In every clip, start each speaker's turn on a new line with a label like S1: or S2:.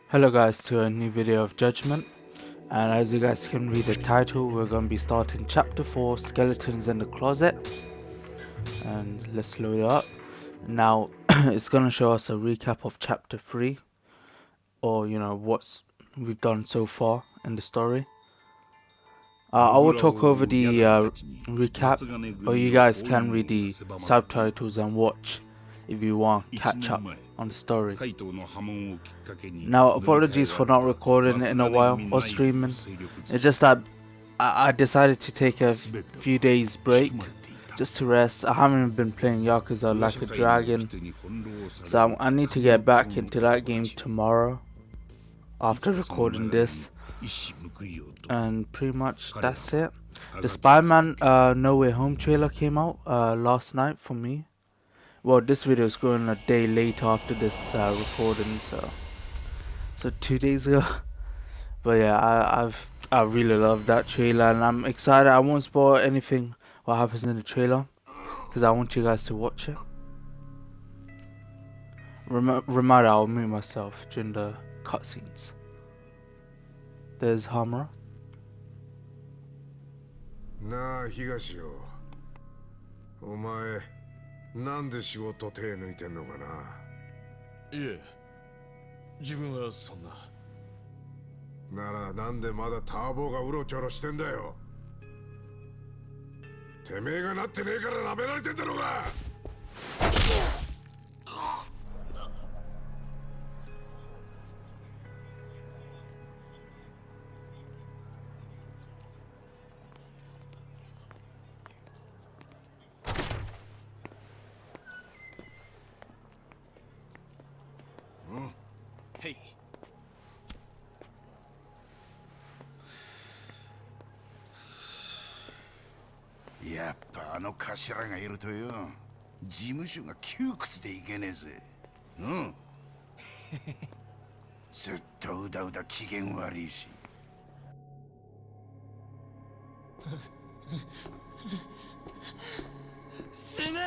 S1: Hello guys, to a new video of Judgment, and as you guys can read the title, we're going to be starting chapter 4, Skeletons in the Closet, and let's load it up. Now it's going to show us a recap of chapter 3, or what we've done so far in the story. I will talk over the recap, or you guys can read the subtitles and watch if you want catch up on the story. Now, apologies for not recording it in a while or streaming. It's just that I decided to take a few days break just to rest. I haven't been playing Yakuza like a dragon, so I need to get back into that game tomorrow after recording this. And pretty much that's it. The Spider-Man No Way Home trailer came out last night for me. Well, this video is going a day later after this recording, so 2 days ago. But yeah, I really love that trailer, and I'm excited. I won't spoil anything what happens in the trailer because I want you guys to watch it. Reminder, I'll mute myself during the cutscenes. There's Hamura.
S2: なあ東よ、お前なんで仕事手抜いてんのかな。
S3: いえ、自分はそんな。
S2: ならなんでまだターボがうろちょろしてんだよ。てめえがなってねえから舐められてんだろうが。
S3: へい。
S4: やっぱあの頭がいるとよ、事務所が窮屈でいけねえぜ。うん。ずっとうだうだ機嫌悪いし。
S3: 死ね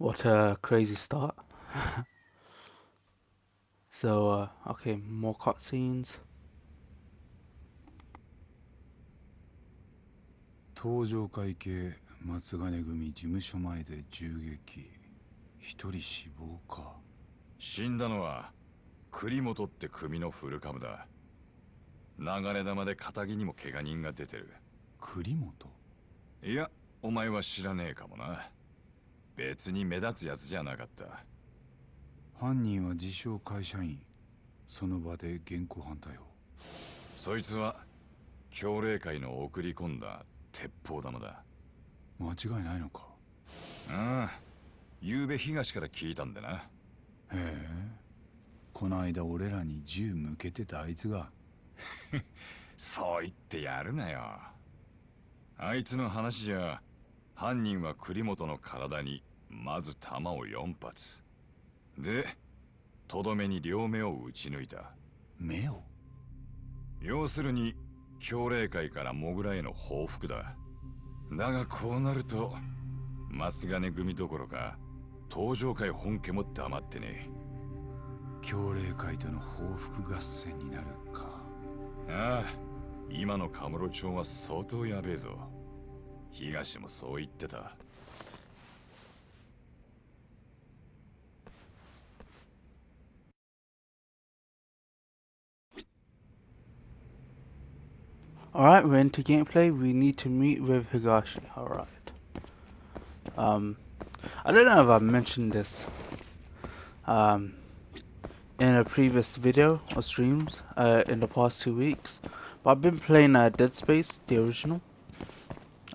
S1: What a crazy start. So, okay, more cutscenes.
S4: 登場会系松金組事務所前で銃撃。一人死亡か。
S5: 死んだのは栗本って組の古株だ。流れ弾で片木にも怪我人が出てる。
S4: 栗本？
S5: いや、お前は知らねえかもな。別に目立つやつじゃなかった。
S4: 犯人は自称会社員。その場で現行犯逮捕。
S5: そいつは強霊会の送り込んだ鉄砲玉だ。
S4: 間違いないのか。
S5: ああ、昨べ東から聞いたんでな。
S4: へえ、この間俺らに銃向けてたあいつが。
S5: そう言ってやるなよ。あいつの話じゃ、犯人は栗本の体にまず弾を4発で、とどめに両目を撃ち抜いた。
S4: 目を？
S5: 要するに強霊会からモグラへの報復だ。だがこうなると松金組どころか東上会本家も黙ってねえ。
S4: 強霊会との報復合戦になるか。
S5: ああ、今のカムロ町は相当やべえぞ。東もそう言ってた。
S1: Alright, we're into gameplay. We need to meet with Higashi. Alright. I don't know if I mentioned this in a previous video or streams in the past 2 weeks, but I've been playing Dead Space, the original.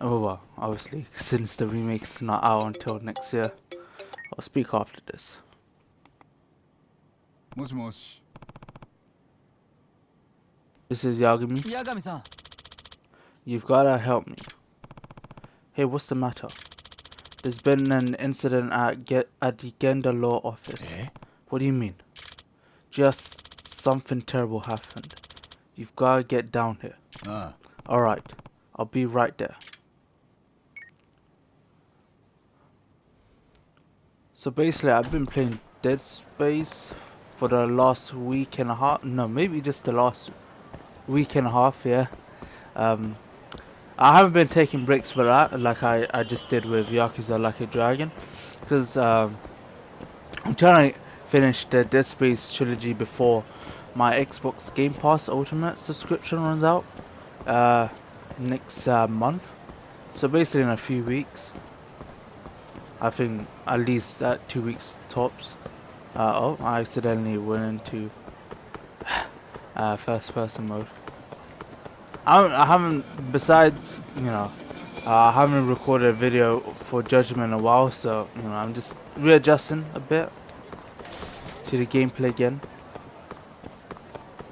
S1: Oh well, obviously, since the remake's not out until next year. I'll speak after this.
S4: もしもし。
S1: This is Yagami.
S6: 八神さん、
S1: You've gotta help me. Hey, what's the matter? There's been an incident at the Genda Law Office. What do you mean? Just something terrible happened. You've gotta get down here. Alright, I'll be right there. So basically, I've been playing Dead Space for the last week and a half. No, maybe just the last week and a half, yeah. I haven't been taking breaks for that, like I just did with Yakuza Like a Dragon. Because I'm trying to finish the Dead Space trilogy before my Xbox Game Pass Ultimate subscription runs out next month. So basically in a few weeks. I think at least 2 weeks tops. Oh, I accidentally went into first person mode. I haven't, besides, you know, I haven't recorded a video for Judgment in a while, so, you know, I'm just readjusting a bit to the gameplay again.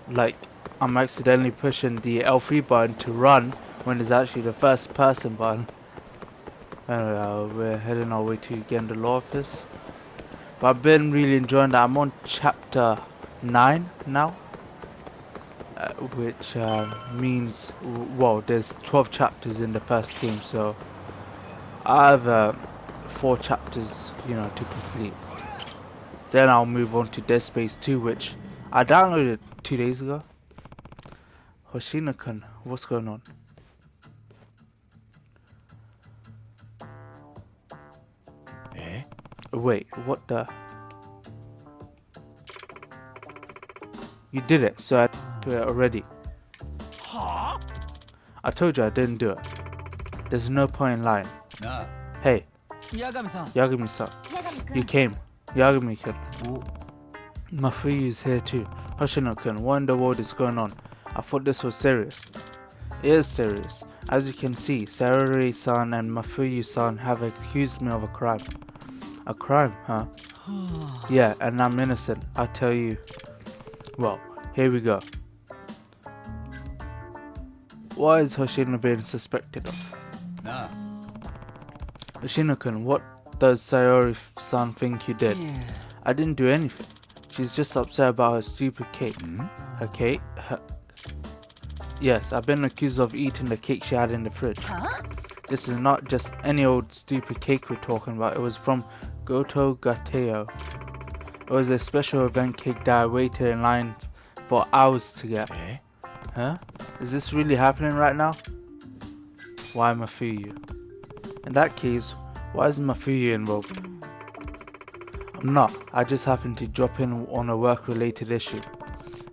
S1: Like, I'm accidentally pushing the L3 button to run when it's actually the first person button. Anyway, we're heading our way to again the law office. But I've been really enjoying that. I'm on chapter 9 now. Which means, well, there's 12 chapters in the first game, so I have 4 chapters, you know, to complete. Then I'll move on to Dead Space 2, which I downloaded 2 days ago. Hoshino-kun, what's going on? Wait, what the? You did it, so I do it already.
S6: Huh?
S1: I told you I didn't do it. There's no point in lying. Hey,
S6: 八神さん、
S1: Yagami-san, you came. Yagami-kun. Mafuyu is here too. Hoshino-kun, what in the world is going on? I thought this was serious. It is serious. As you can see, Saori-san and Mafuyu-san have accused me of a crime. A crime, huh? Yeah, and I'm innocent, I tell you. Well, here we go. What is Hoshino being suspected of? Hoshino-kun, what does Sayori-san think you did? I didn't do anything. She's just upset about her stupid cake. Her cake? Yes, I've been accused of eating the cake she had in the fridge. This is not just any old stupid cake we're talking about. It was from Goto Gateo. It was a special event cake that I waited in lines for hours to get. Huh? Is this really happening right now? Why Mafuyu? In that case, why is Mafuyu involved? I'm not. I just happened to drop in on a work-related issue.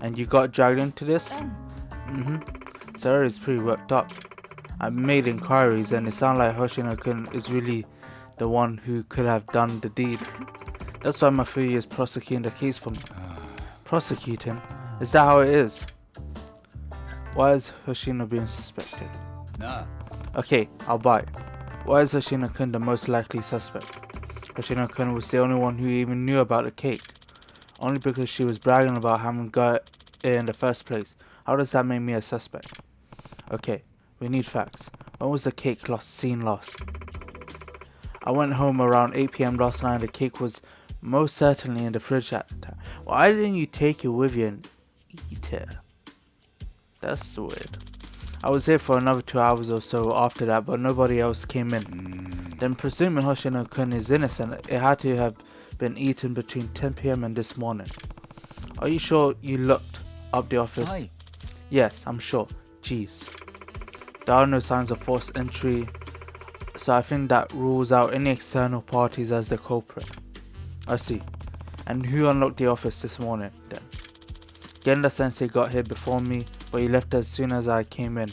S1: And you got dragged into this? Sarah is pretty worked up. I made inquiries and it sounds like Hoshino-kun is really the one who could have done the deed. That's why Mafuyu is prosecuting the case for me. Prosecuting? Is that how it is? Why is Hoshino being suspected? Okay, I'll buy it. Why is Hoshino-kun the most likely suspect? Hoshino-kun was the only one who even knew about the cake. Only because she was bragging about having got it in the first place. How does that make me a suspect? Okay, we need facts. When was the cake seen last? I went home around 8 PM last night and the cake was most certainly in the fridge at the time. Why didn't you take it with you and eat it? That's weird. I was here for another 2 hours or so after that, but nobody else came in. Then presuming Hoshino-kun is innocent, it had to have been eaten between 10 PM and this morning. Are you sure you looked up the office?
S6: Hi.
S1: Yes, I'm sure. Jeez. There are no signs of forced entry, so I think that rules out any external parties as the culprit. I see. And who unlocked the office this morning, then? Genda-sensei got here before me, but he left as soon as I came in.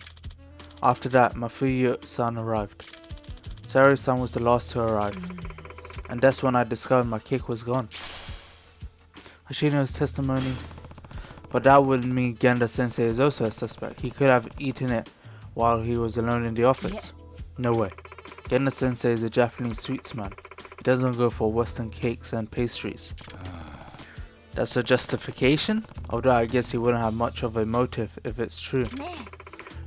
S1: After that, Mafuyu-san arrived. Saori-san was the last to arrive. And that's when I discovered my cake was gone. Hoshino's testimony. But that would mean Genda-sensei is also a suspect. He could have eaten it while he was alone in the office. No way. Genda-sensei is a Japanese sweets man. He doesn't go for Western cakes and pastries. That's a justification? Although I guess he wouldn't have much of a motive if it's true.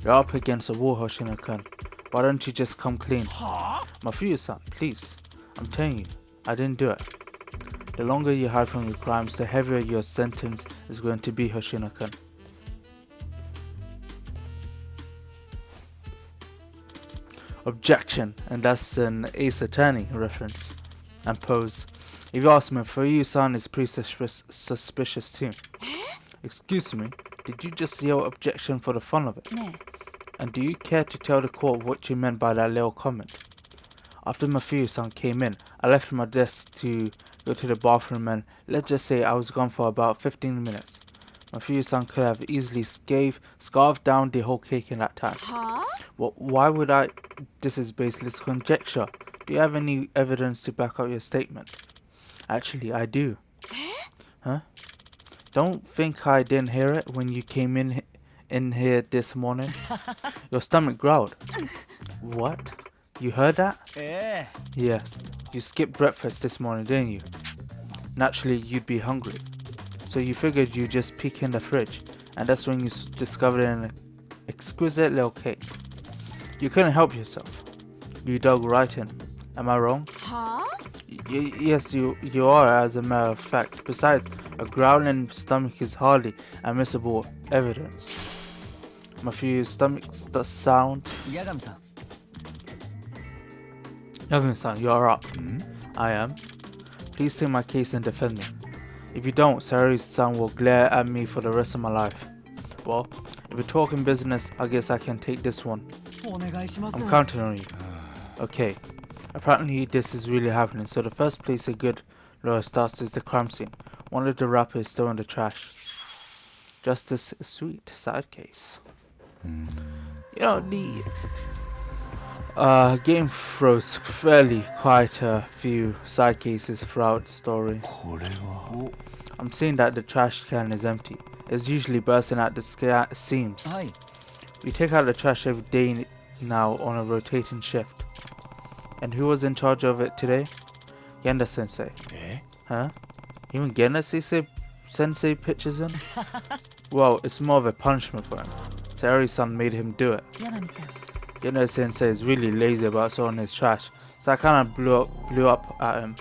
S1: You're up against a wall, Hoshino-kun. Why don't you just come clean? Mafuyu-san, please. I'm telling you, I didn't do it. The longer you hide from your crimes, the heavier your sentence is going to be, Hoshino-kun. Objection, and that's an Ace Attorney reference and pose. If you ask me, Mafuyu-san is pretty suspicious too. Excuse me, did you just yell objection for the fun of it? And do you care to tell the court what you meant by that little comment? After Mafuyu-san came in, I left my desk to go to the bathroom and let's just say I was gone for about 15 minutes. Mafuyu-san could have easily scarfed down the whole cake in that time. Well, why would I? This is baseless conjecture. Do you have any evidence to back up your statement? Actually, I do. Huh? Don't think I didn't hear it when you came in here this morning. Your stomach growled. What? You heard that? Yes. You skipped breakfast this morning, didn't you? Naturally, you'd be hungry. So you figured you'd just peek in the fridge, and that's when you discovered an exquisite little cake. You couldn't help yourself. You dug right in. Am I wrong? Yes, you are, as a matter of fact. Besides, a growling stomach is hardly admissible evidence. Mafuyu's stomach sound.
S6: Yagami-san.
S1: Yagami-san, you are up. I am. Please take my case and defend me. If you don't, Sarari-san will glare at me for the rest of my life. Well, if we're talking business, I guess I can take this one. I'm counting on you. Okay. Apparently this is really happening, so the first place a good lawyer starts is the crime scene. One of the wrappers is still in the trash. Justice is sweet. Side case. You know, the game throws quite a few side cases throughout the story. I'm seeing that the trash can is empty. It's usually bursting at the seams. We take out the trash every day now on a rotating shift. And who was in charge of it today? Genda Sensei. Huh? Even Genda Sensei pitches in? Well, it's more of a punishment for him. Sarari-san made him do it. Genda Sensei is really lazy about sorting his trash, so I kinda blew up at him.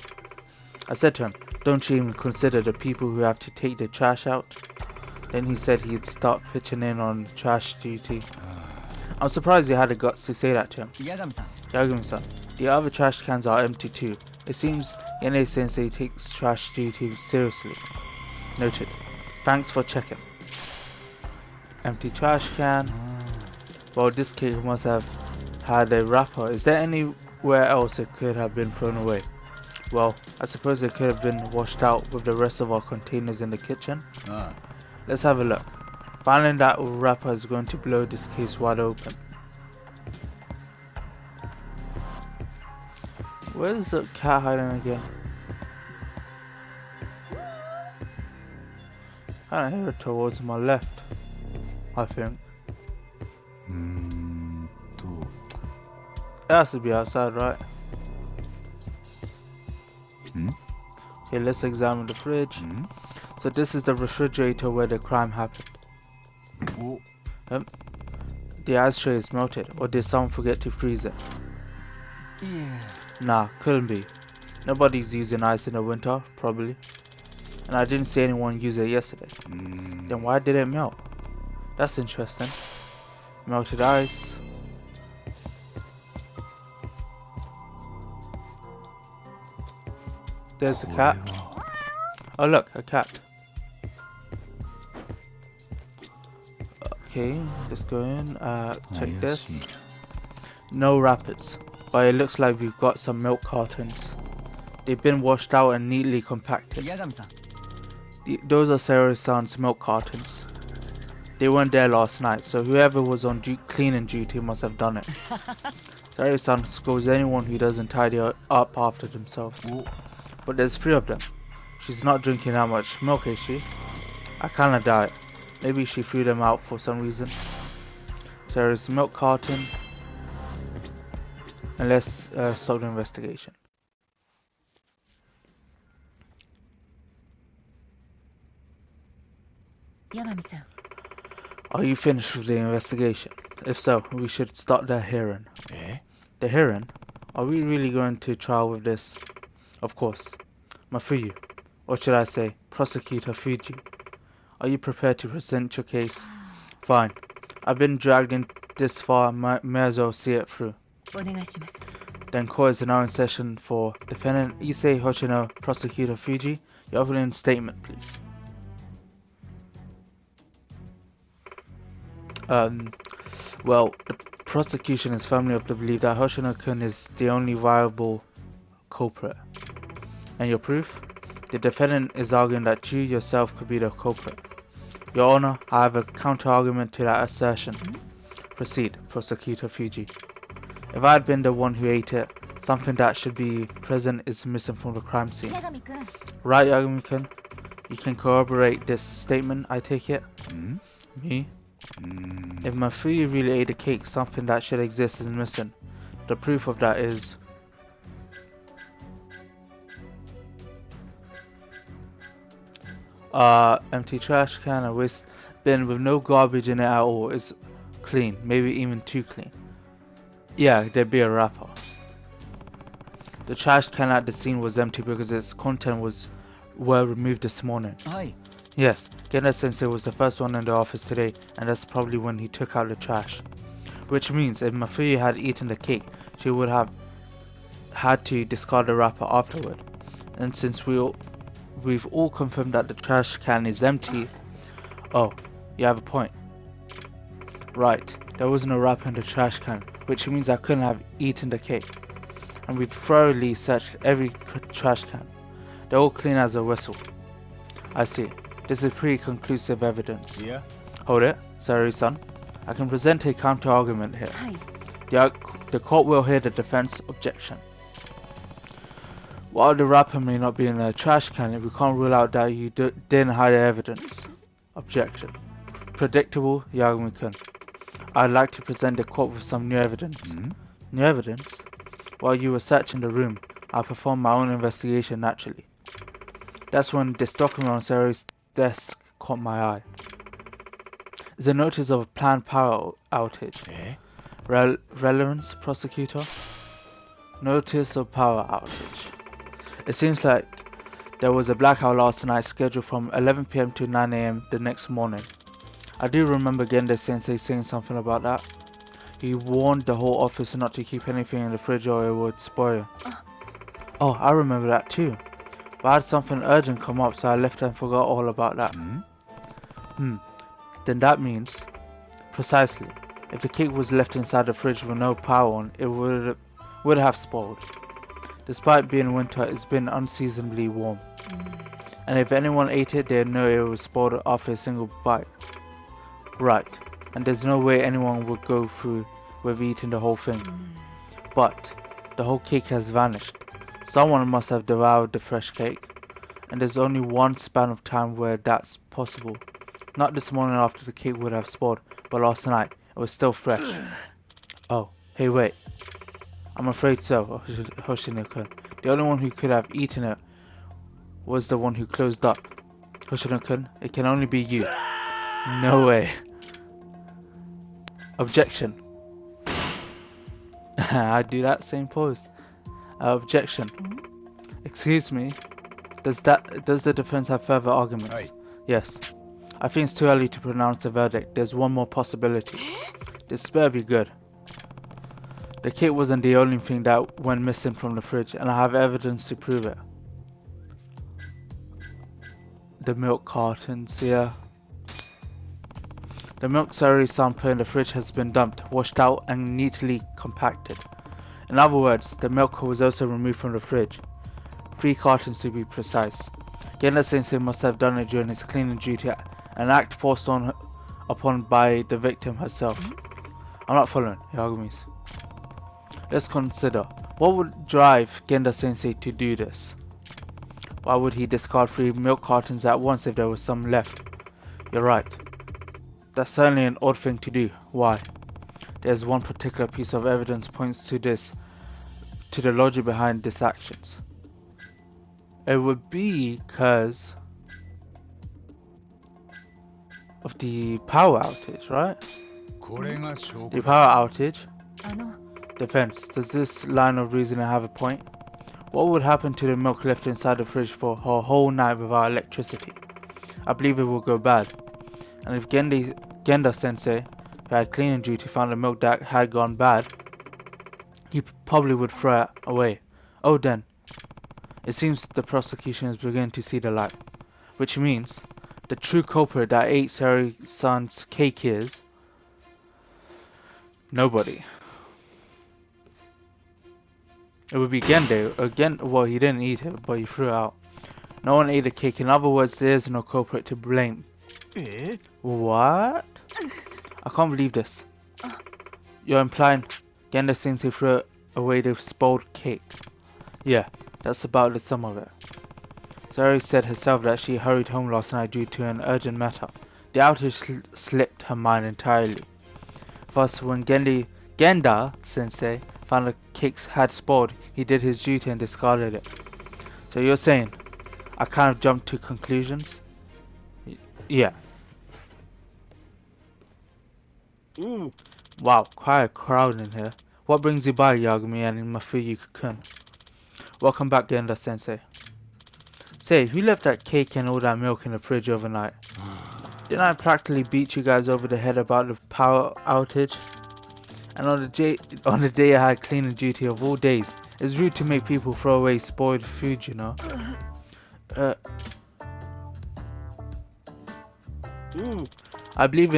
S1: I said to him, don't you even consider the people who have to take the trash out? Then he said he'd start pitching in on trash duty. I'm surprised you had the guts to say that to him. Yagami-san, the other trash cans are empty too. It seems Genda Sensei takes trash duty seriously. Noted. Thanks for checking. Empty trash can. Well, this cake must have had a wrapper. Is there anywhere else it could have been thrown away? Well, I suppose it could have been washed out with the rest of our containers in the kitchen. Let's have a look. Finding that wrapper is going to blow this case wide open. Where's the cat hiding again? I hear it towards my left, I think. It has to be outside, right? Okay, let's examine the fridge. So this is the refrigerator where the crime happened. The ashtray is melted, or did someone forget to freeze it? Nah, couldn't be. Nobody's using ice in the winter, probably. And I didn't see anyone use it yesterday. Then why did it melt? That's interesting. Melted ice. There's the cat. Oh look, a cat. Okay, let's go in. Check this. No wrappers, but it looks like we've got some milk cartons. They've been washed out and neatly compacted. Those are Sarah-san's milk cartons. They weren't there last night, so whoever was on cleaning duty must have done it. Sarah-san scolds anyone who doesn't tidy up after themselves. But there's 3 of them. She's not drinking that much milk, is she? I kinda doubt it. Maybe she threw them out for some reason. Sarah's milk carton. And let's stop the investigation.
S7: Yagami-san.
S1: Are you finished with the investigation? If so, we should start the hearing.
S4: Eh?
S1: The hearing? Are we really going to trial with this? Of course. Mafuyu, or should I say, Prosecutor Fuji. Are you prepared to present your case? Fine. I've been dragged in this far, may as well see it through.
S7: お願いします。
S1: Then court is now in session for Defendant Issei Hoshino, Prosecutor Fuji. Your opening statement, please. Well, the prosecution is firmly of the belief that Hoshino-kun is the only viable culprit. And your proof? The defendant is arguing that you yourself could be the culprit. Your Honor, I have a counter-argument to that assertion. Proceed, Prosecutor Fuji. If I had been the one who ate it, something that should be present is missing from the crime scene.
S7: 八神くん。
S1: Right, Yagami-kun? You can corroborate this statement, I take it?
S4: Hmm?
S1: Me? If Mafuyu really ate the cake, something that should exist is missing. The proof of that is... empty trash can, a waste bin with no garbage in it at all is clean, maybe even too clean. Yeah, there'd be a wrapper. The trash can at the scene was empty because its content were removed this morning.
S6: はい。
S1: Yes, Genda Sensei was the first one in the office today, and that's probably when he took out the trash. Which means if Mafuyu had eaten the cake, she would have had to discard the wrapper afterward. And since we've all confirmed that the trash can is empty... Oh, you have a point. Right, there was no wrapper in the trash can, which means I couldn't have eaten the cake. And we've thoroughly searched every trash can. They're all clean as a whistle. I see. This is pretty conclusive evidence.
S4: Yeah?
S1: Hold it, Saori-san. I can present a counter-argument here.
S7: はい。
S1: The court will hear the defense objection. While the wrapper may not be in a trash can, we can't rule out that you didn't hide the evidence. Objection. Predictable, Yagami-kun. I'd like to present the court with some new evidence. New evidence? While you were searching the room, I performed my own investigation naturally. That's when this document on Saori's desk caught my eye. It's a notice of a planned power outage.
S4: Eh?
S1: Relevance, prosecutor? Notice of power outage. It seems like there was a blackout last night scheduled from 11 PM to 9 AM the next morning. I do remember Genda Sensei saying something about that. He warned the whole office not to keep anything in the fridge or it would spoil. Oh, I remember that too. But I had something urgent come up, so I left and forgot all about that. Then that means, precisely, if the cake was left inside the fridge with no power on, it would have spoiled. Despite being winter, it's been unseasonably warm. And if anyone ate it, they'd know it was spoiled after a single bite. Right, and there's no way anyone would go through with eating the whole thing. But the whole cake has vanished. Someone must have devoured the fresh cake, and there's only one span of time where that's possible. Not this morning after the cake would have spoiled, but last night. It was still fresh. Oh, hey wait. I'm afraid so, Hoshino-kun. The only one who could have eaten it was the one who closed up. Hoshino-kun, it can only be you. No way. Objection. I do that same pose. Objection. Excuse me. Does the defense have further arguments?
S4: Aye.
S1: Yes. I think it's too early to pronounce the verdict. There's one more possibility. This better be good. The cake wasn't the only thing that went missing from the fridge, and I have evidence to prove it. The milk cartons, yeah. The milk Saori-san put in the fridge has been dumped, washed out, and neatly compacted. In other words, the milk was also removed from the fridge. 3 cartons to be precise. Genda Sensei must have done it during his cleaning duty, an act forced upon by the victim herself. I'm not following, Yagumis. Let's consider, what would drive Genda Sensei to do this? Why would he discard 3 milk cartons at once if there was some left? You're right. That's certainly an odd thing to do. Why? There's one particular piece of evidence points to the logic behind this actions. It would be because of the power outage, right?
S4: これが証
S1: The
S4: 拠だ。
S1: power outage.
S7: あの
S1: Defense. Does this line of reasoning have a point? What would happen to the milk left inside the fridge for a whole night without electricity? I believe it will go bad. And if Genda Sensei, who had cleaning duty, found the milk that had gone bad, he probably would throw it away. Oh then. It seems the prosecution is beginning to see the light. Which means the true culprit that ate Sari-san's cake is nobody. It would be Gende. Again, well, he didn't eat it, but he threw it out. No one ate the cake. In other words, there is no culprit to blame.
S6: え
S1: What? I can't believe this. You're implying Gende Sensei threw away the spoiled cake. Yeah, that's about the sum of it. Zari said herself that she hurried home last night due to an urgent matter. The outage slipped her mind entirely. Thus, when Genda Sensei found the cakes had spoiled, he did his duty and discarded it. So you're saying I kind of jumped to conclusions? Yeah. Wow, quite a crowd in here. What brings you by, Yagami and Mafuyu-kun? Welcome back, Genda Sensei. Say, who left that cake and all that milk in the fridge overnight? Didn't I practically beat you guys over the head about the power outage? And on the day I had cleaning duty of all days, it's rude to make people throw away spoiled food, you know. I believe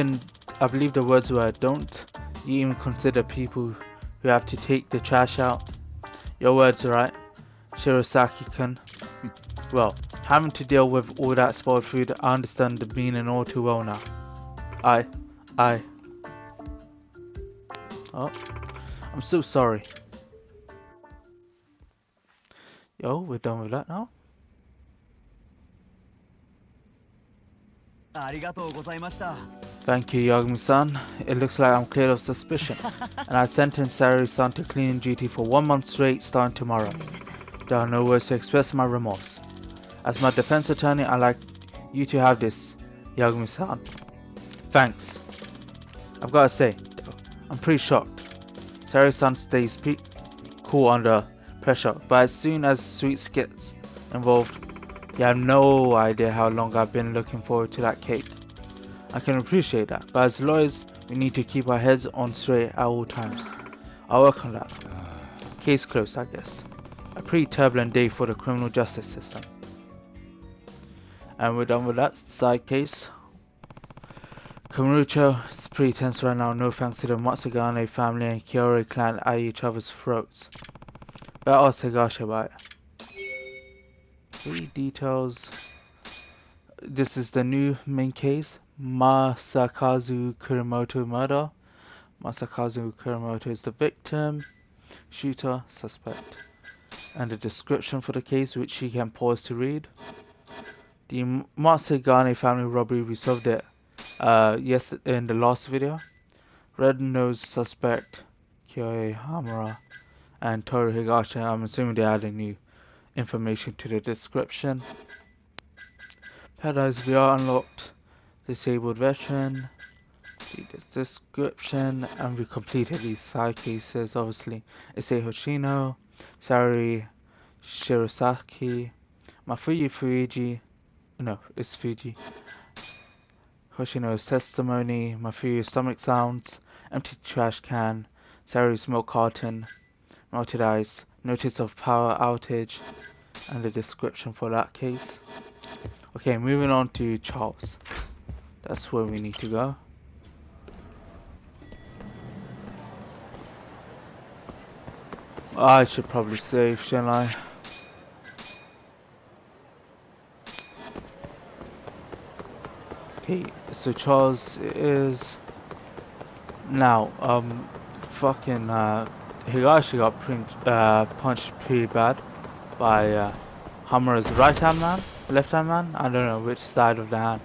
S1: the words were, don't you even consider people who have to take the trash out? Your words, right, Shirosaki-kun? Well, having to deal with all that spoiled food, I understand the meaning all too well now. Oh, I'm so sorry. Yo, we're done with that now.
S6: ありがとうございました
S1: Thank you, Yagami-san. It looks like I'm cleared of suspicion. And I sentenced Sari-san to cleaning duty for 1 month straight starting tomorrow.
S7: ごめんなさい
S1: There are no words to express my remorse. As my defense attorney, I'd like you to have this, Yagami-san. Thanks. I've got to say, though, I'm pretty shocked. Sari-san stays cool under pressure, but as soon as sweets gets involved, you have no idea how long I've been looking forward to that cake. I can appreciate that, but as lawyers, we need to keep our heads on straight at all times. I'll work on that. Case closed, I guess. A pretty turbulent day for the criminal justice system. And we're done with that side case. Kamurocho is pretty tense right now, no thanks to the Matsugane family and Kyorai clan at each other's throats. Better ask Higashi about it. 3 details. This is the new main case. Masakazu Kurimoto murder. Masakazu Kurimoto is the victim, shooter, suspect. And the description for the case, which you can pause to read. The Matsugane family robbery, we solved it yes in the last video. Red-nosed suspect Kyoei Hamura and Toru Higashi. I'm assuming they added new information to the description. Paradise VR unlocked. Disabled veteran. The description, and we completed these side cases. Obviously, Issei Hoshino, Sari Shirosaki, Mafuyu Fuji. No, it's Fuji. Hoshino's testimony, Mafuyu's stomach sounds, empty trash can, Sari's milk carton, melted ice, notice of power outage, and the description for that case. Okay, moving on to Charles. That's where we need to go. I should probably save, shouldn't I? Okay, so Charles is now fucking Higashi got punched pretty bad by Hamura's right hand man, left hand man. I don't know which side of the hand.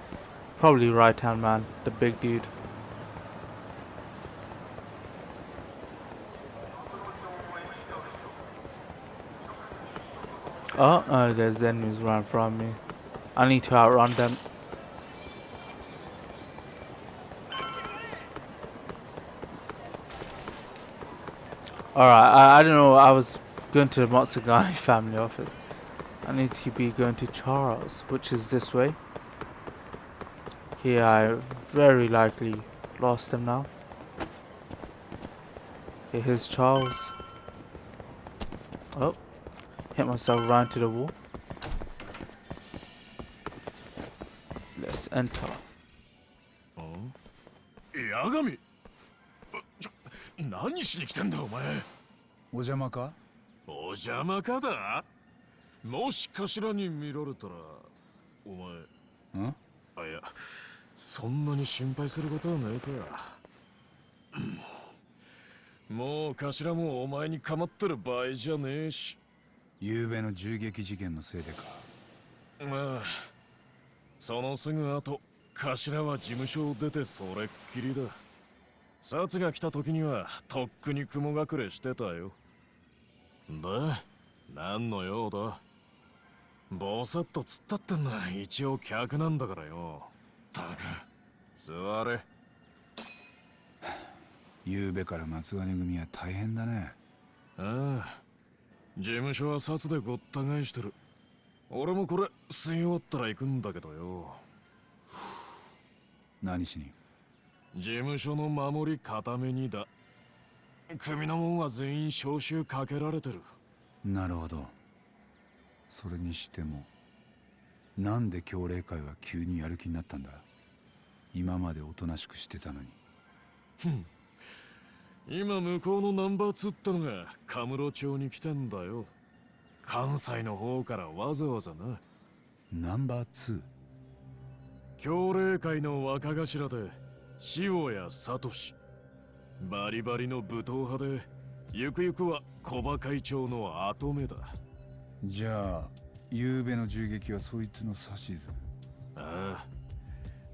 S1: Probably right hand man, the big dude. Oh, there's enemies right in front of me. I need to outrun them. Alright, I don't know, I was going to the Matsugane family office. I need to be going to Charles, which is this way. Here I very likely lost him now. Okay, here's Charles. Oh, hit myself right into the wall. Let's enter.
S3: 八神何しに来てんだお前。
S4: お邪魔か？
S3: お邪魔かだ。もし頭に見られたらお前。
S4: ん？
S3: あ、いや、そんなに心配することはないか。もう頭もお前に構ってる場合じゃねえし。
S4: 昨べの銃撃事件のせいでか。
S3: まあそのすぐ後頭は事務所を出てそれっきりだ。札が来た時にはとっくに雲隠れしてたよ。で何の用だ。ぼさっと突っ立ってんのは一応客なんだからよ。たく座れ。
S4: 昨べから松金組は大変だね。
S3: ああ、事務所は札でごった返してる。俺もこれ吸い終わったら行くんだけどよ。
S4: 何しに？
S3: 事務所の守り固めにだ。組の者は全員招集かけられてる。
S4: なるほど。それにしてもなんで協励会は急にやる気になったんだ。今までおとなしくしてたのに。
S3: 今向こうのナンバー2ってのがカムロ町に来てんだよ。関西の方からわざわざな。
S4: ナンバー 2？
S3: 協励会の若頭で塩谷聡。バリバリの武闘派でゆくゆくは小馬会長の跡目だ。
S4: じゃあ昨べの銃撃はそいつの指図？
S3: ああ、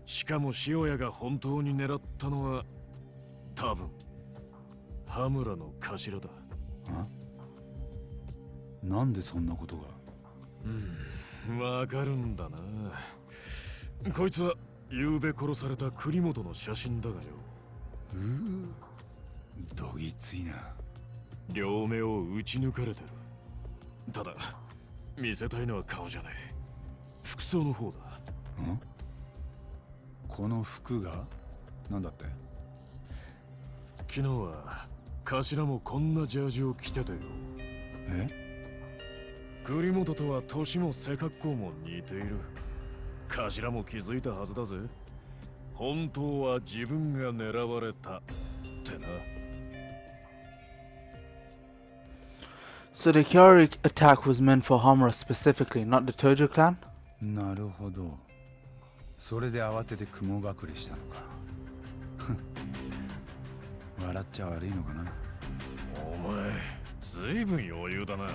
S3: しかも塩谷が本当に狙ったのは多分羽村の頭だ。
S4: あ？なんでそんなことが？
S3: わかるんだな。こいつは昨べ殺された栗本の写真だがよ。
S4: どぎついな。
S3: 両目を撃ち抜かれてる。ただ見せたいのは顔じゃない、服装の方だ。
S4: ん？この服がなんだって？
S3: 昨日は頭もこんなジャージを着てたよ。
S4: え？
S3: 栗本とは年も背格好も似ている。頭も気づいたはずだぜ。本当は自分が狙われたってな。
S1: So the Kyori attack was meant for Hamura specifically, not the Tojo clan?
S4: なるほど。それで慌てて雲隠れしたのか。笑っちゃ悪いのかな。
S3: お前ずいぶん余裕だな。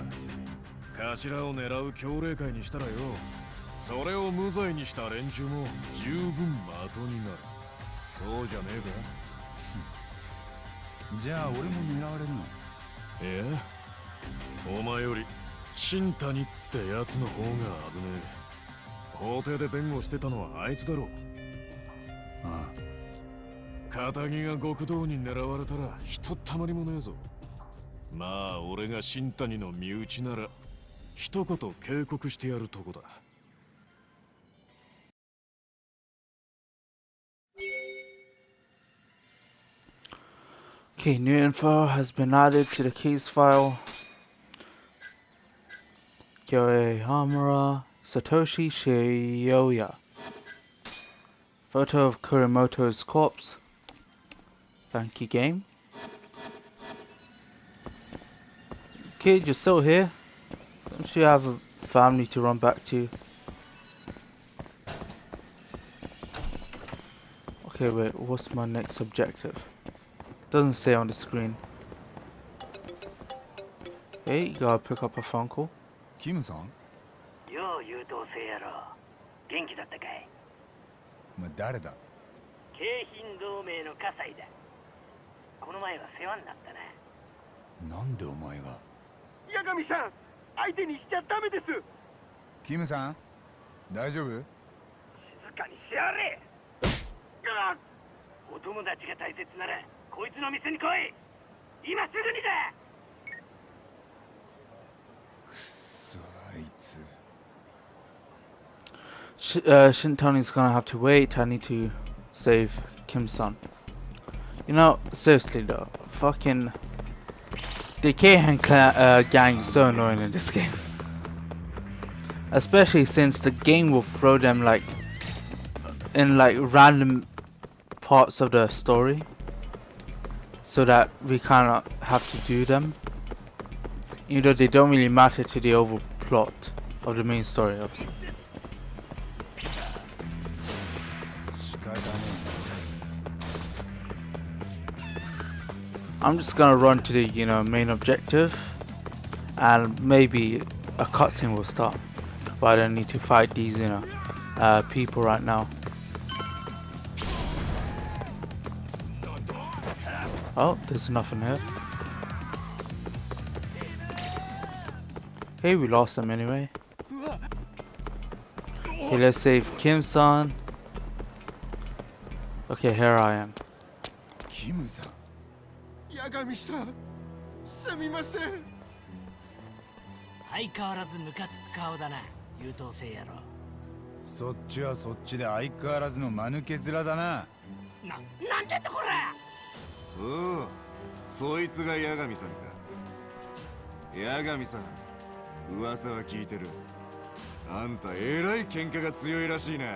S3: 頭を狙う協励会にしたらよ、それを無罪にした連中も十分的になる。そうじゃねえか。
S4: じゃあ俺も狙われるの？
S3: いや、お前より新谷ってやつの方が危ねえ。法廷で弁護してたのはあいつだろう。
S4: あ
S3: あ。仇が極道に狙われたらひとたまりもねえぞ。まあ俺が新谷の身内なら一言警告してやるとこだ。
S1: Okay, new info has been added to the case file. Kyoei Hamura, Satoshi Shioya. Photo of Kurimoto's corpse. Thank you, game. Kid, you're still here? Don't you have a family to run back to? Okay, wait, what's my next objective? Doesn't say on the screen. Hey, you gotta pick up a phone call.
S4: キムさん？
S8: よう優等生やろ。元気だったかい？
S4: お前誰だ？
S8: 京浜同盟の葛西だ。この前は世話になったな。
S4: なんでお前が？
S8: 八神さん、相手にしちゃダメです。
S4: キムさん大丈夫？
S8: 静かにしやれ。お友達が大切ならこいつの店に来い。今すぐにだ。
S1: Shintani's gonna have to wait. I need to save Kim-san. You know, seriously though, fucking the Keihan gang is so annoying in this game. Especially since the game will throw them like in like random parts of the story, so that we kind of have to do them, even though they don't really matter to the overall plot of the main story. Obviously. I'm just gonna run to the main objective, and maybe a cutscene will start. But I don't need to fight these people right now. Oh, there's nothing here. Hey, we lost them anyway. Okay, let's save Kim-san. Okay, here I am.
S2: Kim-san. Yagami-san. すみません。
S8: 相変わらずムカつく顔だな、優等生野郎。
S4: そっちはそっちで相変わらずの間抜け面だな。
S8: なんてとこら。
S2: おお、そいつが八神さんか。八神さん、噂は聞いてる。あんたえらい喧嘩が強いらしいな。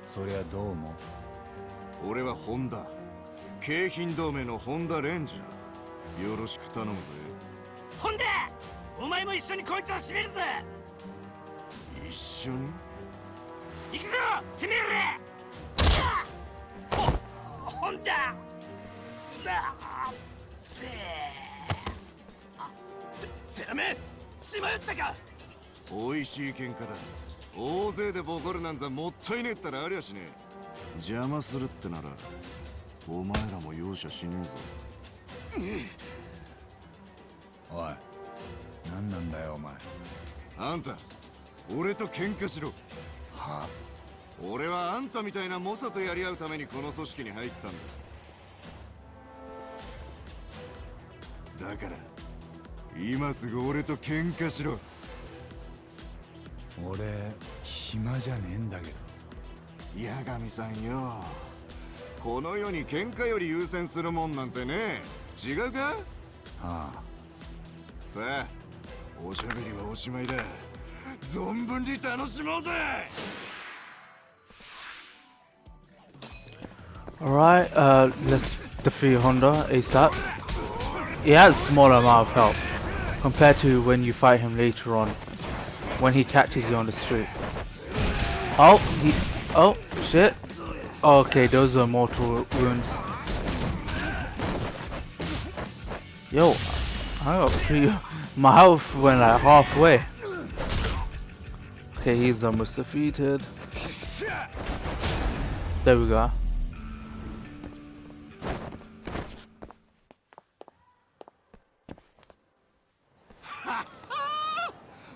S4: そりゃどうも。
S2: 俺はホンダ、京浜同盟のホンダレンジャー。よろしく頼むぜ。
S8: ほんで、お前も一緒にこいつを締めるぜ。
S2: 一緒に？
S8: 行くぞ、てめえら。ほんだ。てめえ、しまったか。
S2: おいしい喧嘩だ。大勢でボコるなんざもったいねえったらありゃしねえ。邪魔するってならお前らも容赦しねえぞ。
S4: おい、何なんだよお前。
S2: あんた、俺と喧嘩しろ。
S4: はあ？
S2: 俺はあんたみたいな猛者とやり合うためにこの組織に入ったんだ。だから今すぐ俺と喧嘩しろ。
S4: 俺暇じゃねえんだけど。
S2: 八神さんよ、この世に喧嘩より優先するもんなんてね。違うか？
S4: ああ。
S2: さあ、おしゃべりはおしまいだ。存分に楽しもうぜ。
S1: Alright, let's defeat Honda ASAP. He has a smaller amount of health compared to when you fight him later on, when he catches you on the street. Oh, shit. Okay, those are mortal wounds. Yo, I got my health went like halfway. Okay, he's almost defeated. There we go.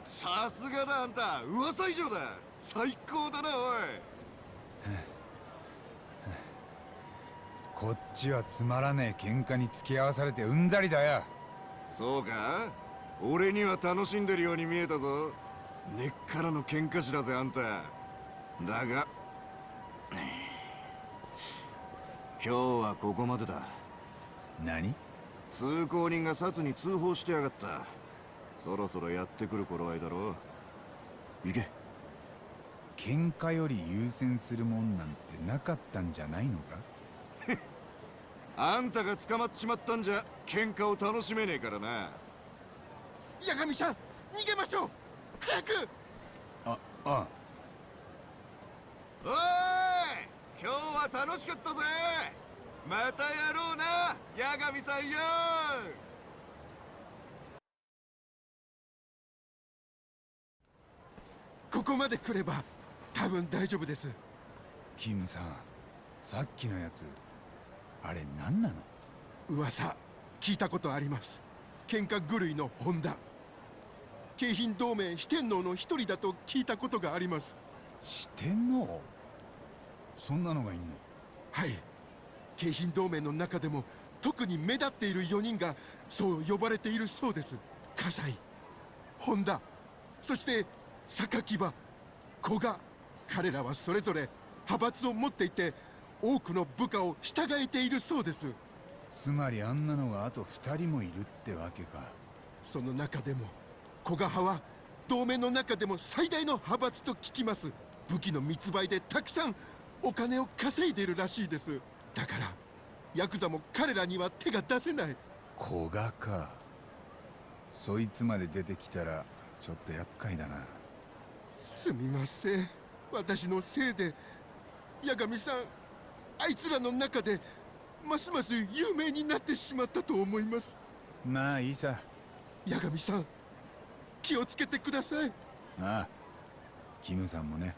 S2: Saすがだあんた、噂以上だ。最高だなおい。
S4: こっちはつまらねえ喧嘩に付き合わされてうんざりだよ。
S2: そうか？俺には楽しんでるように見えたぞ。根っからの喧嘩師だぜあんた。だが今日はここまでだ。
S4: 何？
S2: 通行人が札に通報してやがった。そろそろやってくる頃合いだろう。行け。
S4: 喧嘩より優先するもんなんてなかったんじゃないのか？
S2: あんたが捕まっちまったんじゃ喧嘩を楽しめねえからな。八神さん、逃げましょう。早く。
S4: ああ。
S2: おーい、今日は楽しかったぜ。またやろうな、八神さんよ。ここまで来れば多分大丈夫です。
S4: キムさん、さっきのやつあれ何なの？
S2: 噂聞いたことあります。喧嘩狂いのホンダ、京浜同盟四天王の一人だと聞いたことがあります。
S4: 四天王？そんなのがいんの？
S2: はい、京浜同盟の中でも特に目立っている4人がそう呼ばれているそうです。葛西、本田、そして榊場、古賀、
S9: 彼らはそれぞれ派閥を持っていて、多くの部下を従えているそうです。
S4: つまりあんなのがあと2人もいるってわけか。
S9: その中でも古賀派は同盟の中でも最大の派閥と聞きます。武器の密売でたくさんお金を稼いでいるらしいです。だからヤクザも彼らには手が出せない。
S4: 古賀か。そいつまで出てきたらちょっと厄介だな。
S9: すみません、私のせいで。八神さん、あいつらの中でますます有名になってしまったと思います。
S4: まあいいさ。
S9: 八神さん、気をつけてください。
S4: ああ、キムさんもね。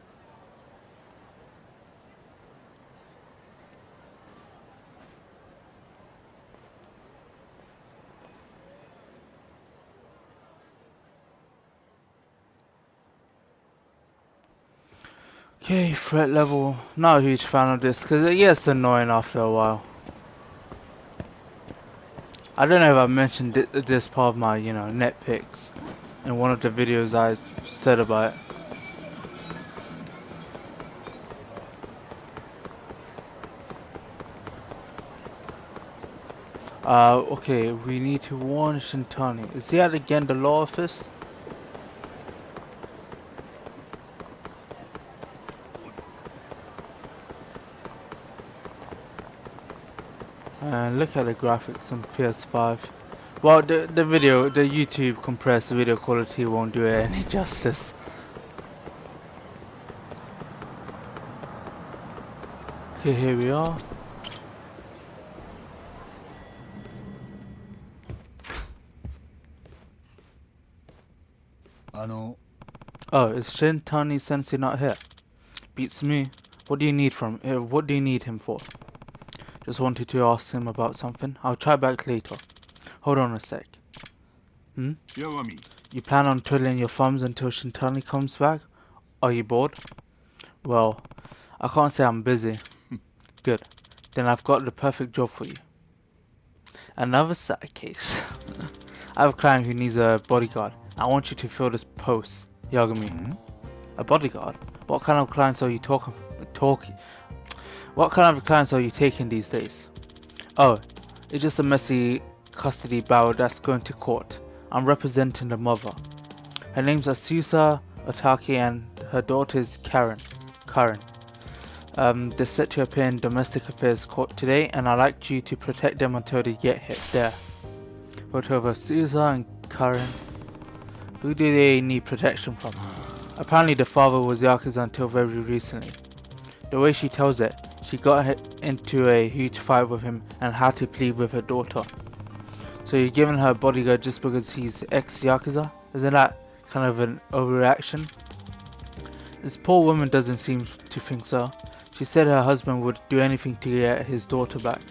S1: Okay, threat level. Not a huge fan of this because it gets annoying after a while. I don't know if I mentioned this part of my, nitpicks in one of the videos I said about it. Okay, we need to warn Shintani. Is he at again the law office? And look at the graphics on PS5. Well, the YouTube compressed video quality won't do it any justice. Okay, here we are. Oh, is Shintani Sensei not here? Beats me. What do you need what do you need him for? Just wanted to ask him about something. I'll try back later. Hold on a sec.
S9: Yagami.
S1: You plan on twiddling your thumbs until Shintani comes back? Are you bored? Well, I can't say I'm busy. Good. Then I've got the perfect job for you. Another side case. I have a client who needs a bodyguard. I want you to fill this post, Yagami. A bodyguard? What kind of clients are you What kind of clients are you taking these days? Oh, it's just a messy custody battle that's going to court. I'm representing the mother. Her name's Asusa Otaki and her daughter is Karen. They're set to appear in domestic affairs court today and I'd like you to protect them until they get hit there. Photo of Asusa and Karen. Who do they need protection from? Apparently the father was Yakuza until very recently. The way she tells it, she got into a huge fight with him and had to plead with her daughter. So you're giving her a bodyguard just because he's ex-Yakuza? Isn't that kind of an overreaction? This poor woman doesn't seem to think so. She said her husband would do anything to get his daughter back.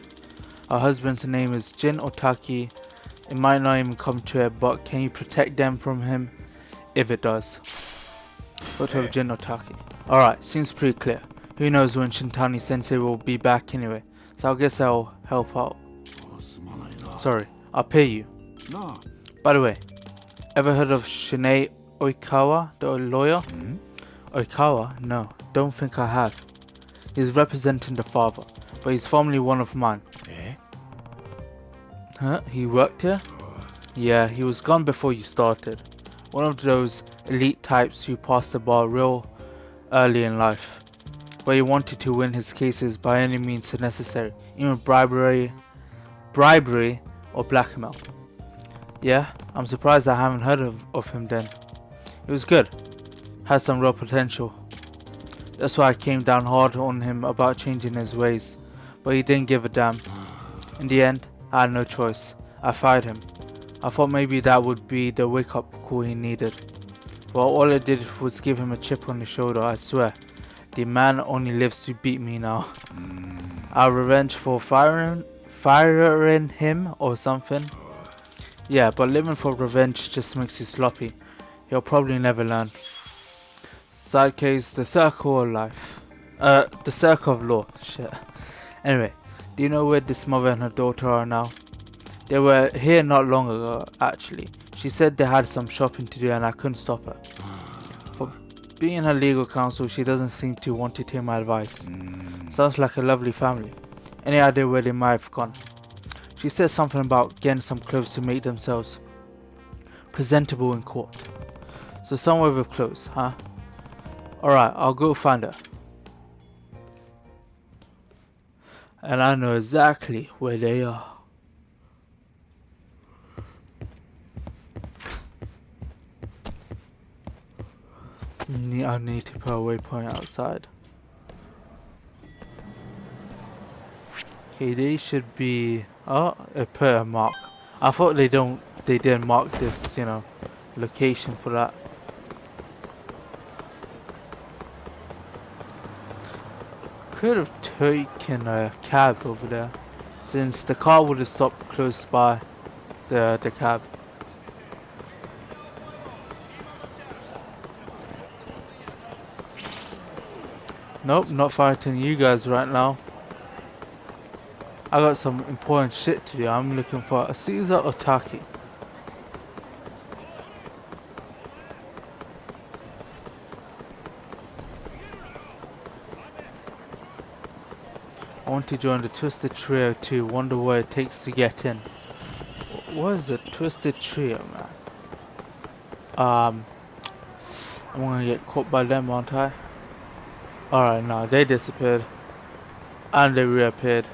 S1: Her husband's name is Jin Otaki. It might not even come to it, but can you protect them from him if it does? Photo of Jin Otaki. Alright, seems pretty clear. Who knows when Shintani Sensei will be back anyway, so I guess I'll help out. Sorry, I'll pay you. By the way, ever heard of Shinei Oikawa, the lawyer? Oikawa? No, don't think I have. He's representing the father, but he's formerly one of mine. Huh? He worked here? Yeah, he was gone before you started. One of those elite types who passed the bar real early in life. But he wanted to win his cases by any means necessary, even bribery or blackmail. Yeah, I'm surprised I haven't heard of him then. He was good, had some real potential. That's why I came down hard on him about changing his ways, but he didn't give a damn. In the end, I had no choice. I fired him. I thought maybe that would be the wake-up call he needed. Well, all it did was give him a chip on the shoulder, I swear. The man only lives to beat me now. Our revenge for firing him or something? Yeah, but living for revenge just makes you sloppy. He'll probably never learn. Side case, the circle of life. The circle of law. Shit. Anyway, do you know where this mother and her daughter are now? They were here not long ago, actually. She said they had some shopping to do and I couldn't stop her. Being her legal counsel, she doesn't seem to want to take my advice. Sounds like a lovely family. Any idea where they might have gone? She said something about getting some clothes to make themselves presentable in court. So somewhere with clothes, huh? Alright, I'll go find her. And I know exactly where they are. I need to put a waypoint outside. Okay, they should be. Oh, it put a mark. I thought they didn't mark this, you know, location for that. Could have taken a cab over there, since the car would have stopped close by the cab. Nope, not fighting you guys right now. I got some important shit to do. I'm looking for a Caesar or Taki. I want to join the Twisted Trio too. Wonder what it takes to get in. What is the Twisted Trio, man? I'm gonna get caught by them, aren't I? Alright, no, they disappeared. And they reappeared.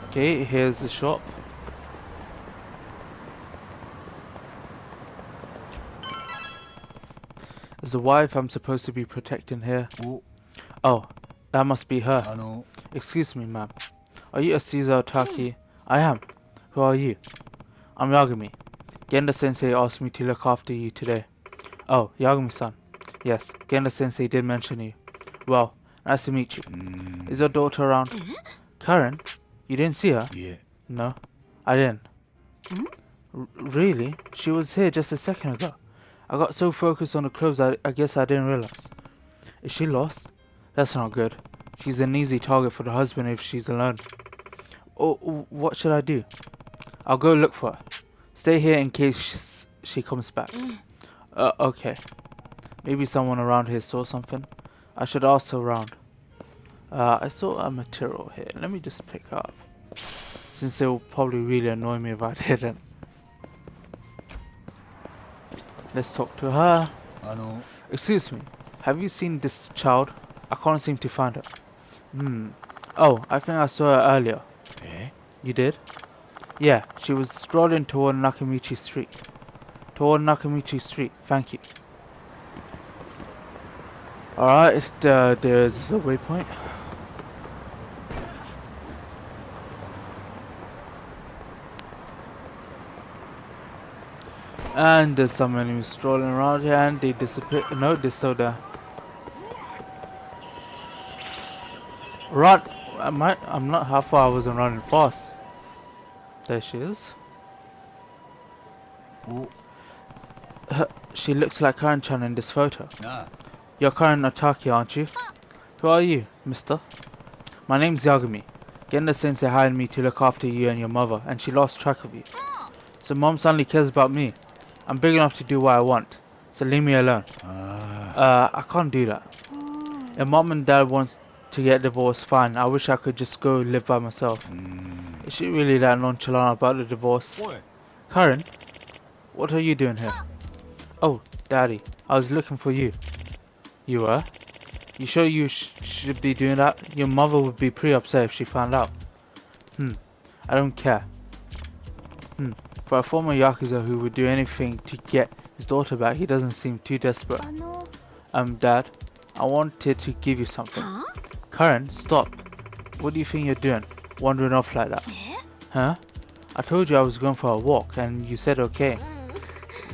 S1: Okay, here's the shop. There's the wife I'm supposed to be protecting here. Oh, that must be her. Excuse me, ma'am. Are you a Caesar Taki? I am. Who are you? I'm Yagami. Genda Sensei asked me to look after you today. Oh, Yagami-san. Yes, Genda Sensei did mention you. Well, nice to meet you. Is your daughter around? Karen? You didn't see her?
S4: Yeah.
S1: No, I didn't. Really? She was here just a second ago. I got so focused on the clothes I guess I didn't realize. Is she lost? That's not good. She's an easy target for the husband if she's alone. Oh, what should I do? I'll go look for her. Stay here in case she comes back. Okay. Maybe someone around here saw something. I should ask around. I saw a material here. Let me just pick up. Since it will probably really annoy me if I didn't. Let's talk to her. Excuse me. Have you seen this child? I can't seem to find her. Oh, I think I saw her earlier. You did? Yeah, she was strolling toward Nakamichi Street. Toward Nakamichi Street, thank you. Alright, there's a waypoint. And there's some enemies strolling around here and they disappear. No, they're still there. Run! I'm not how far I wasn't running fast. There she is. She looks like Karen-chan in this photo. You're Karen Ataki, aren't you? Who are you, mister? My name's Yagami. Genda Sensei hired me to look after you and your mother, and she lost track of you. So mom suddenly cares about me. I'm big enough to do what I want, so leave me alone. I can't do that. If mom and dad want to get divorced, fine. I wish I could just go live by myself. Is she really that nonchalant about the divorce? Karen, what are you doing here? Oh, Daddy, I was looking for you. You were? You sure you should be doing that? Your mother would be pretty upset if she found out. I don't care. For a former Yakuza who would do anything to get his daughter back, he doesn't seem too desperate. Dad, I wanted to give you something. Karen, stop. What do you think you're doing? Wandering off like that? Huh? I told you I was going for a walk and you said okay.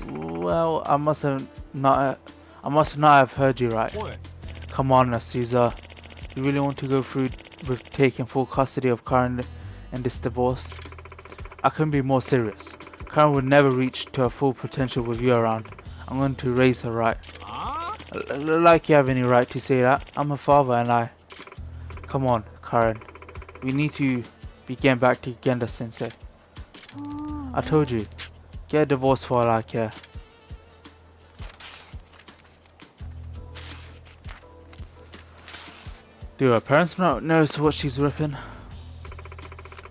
S1: Well, I must not have heard you right. Come on now, Caesar. You really want to go through with taking full custody of Karen in this divorce? I couldn't be more serious. Karen would never reach to her full potential with you around. I'm going to raise her right. Like you have any right to say that. I'm her father and I... Come on, Karen. We need to be getting back to Genda Sensei. I told you. Get a divorce for all I care. Do her parents not notice what she's ripping?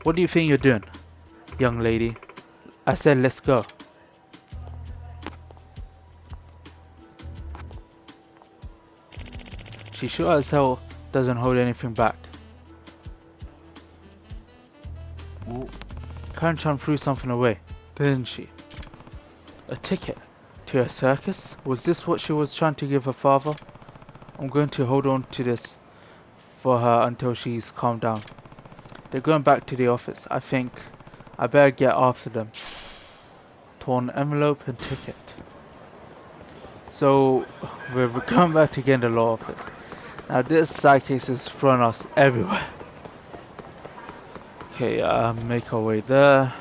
S1: What do you think you're doing, young lady? I said let's go. She sure as hell doesn't hold anything back. Karen-chan threw something away, didn't she? A ticket to a circus? Was this what she was trying to give her father? I'm going to hold on to this for her until she's calmed down. They're going back to the office. I think I better get after them. Torn envelope and ticket. So we're going back to get in the law office. Now this side case is throwing us everywhere. Okay, make our way there.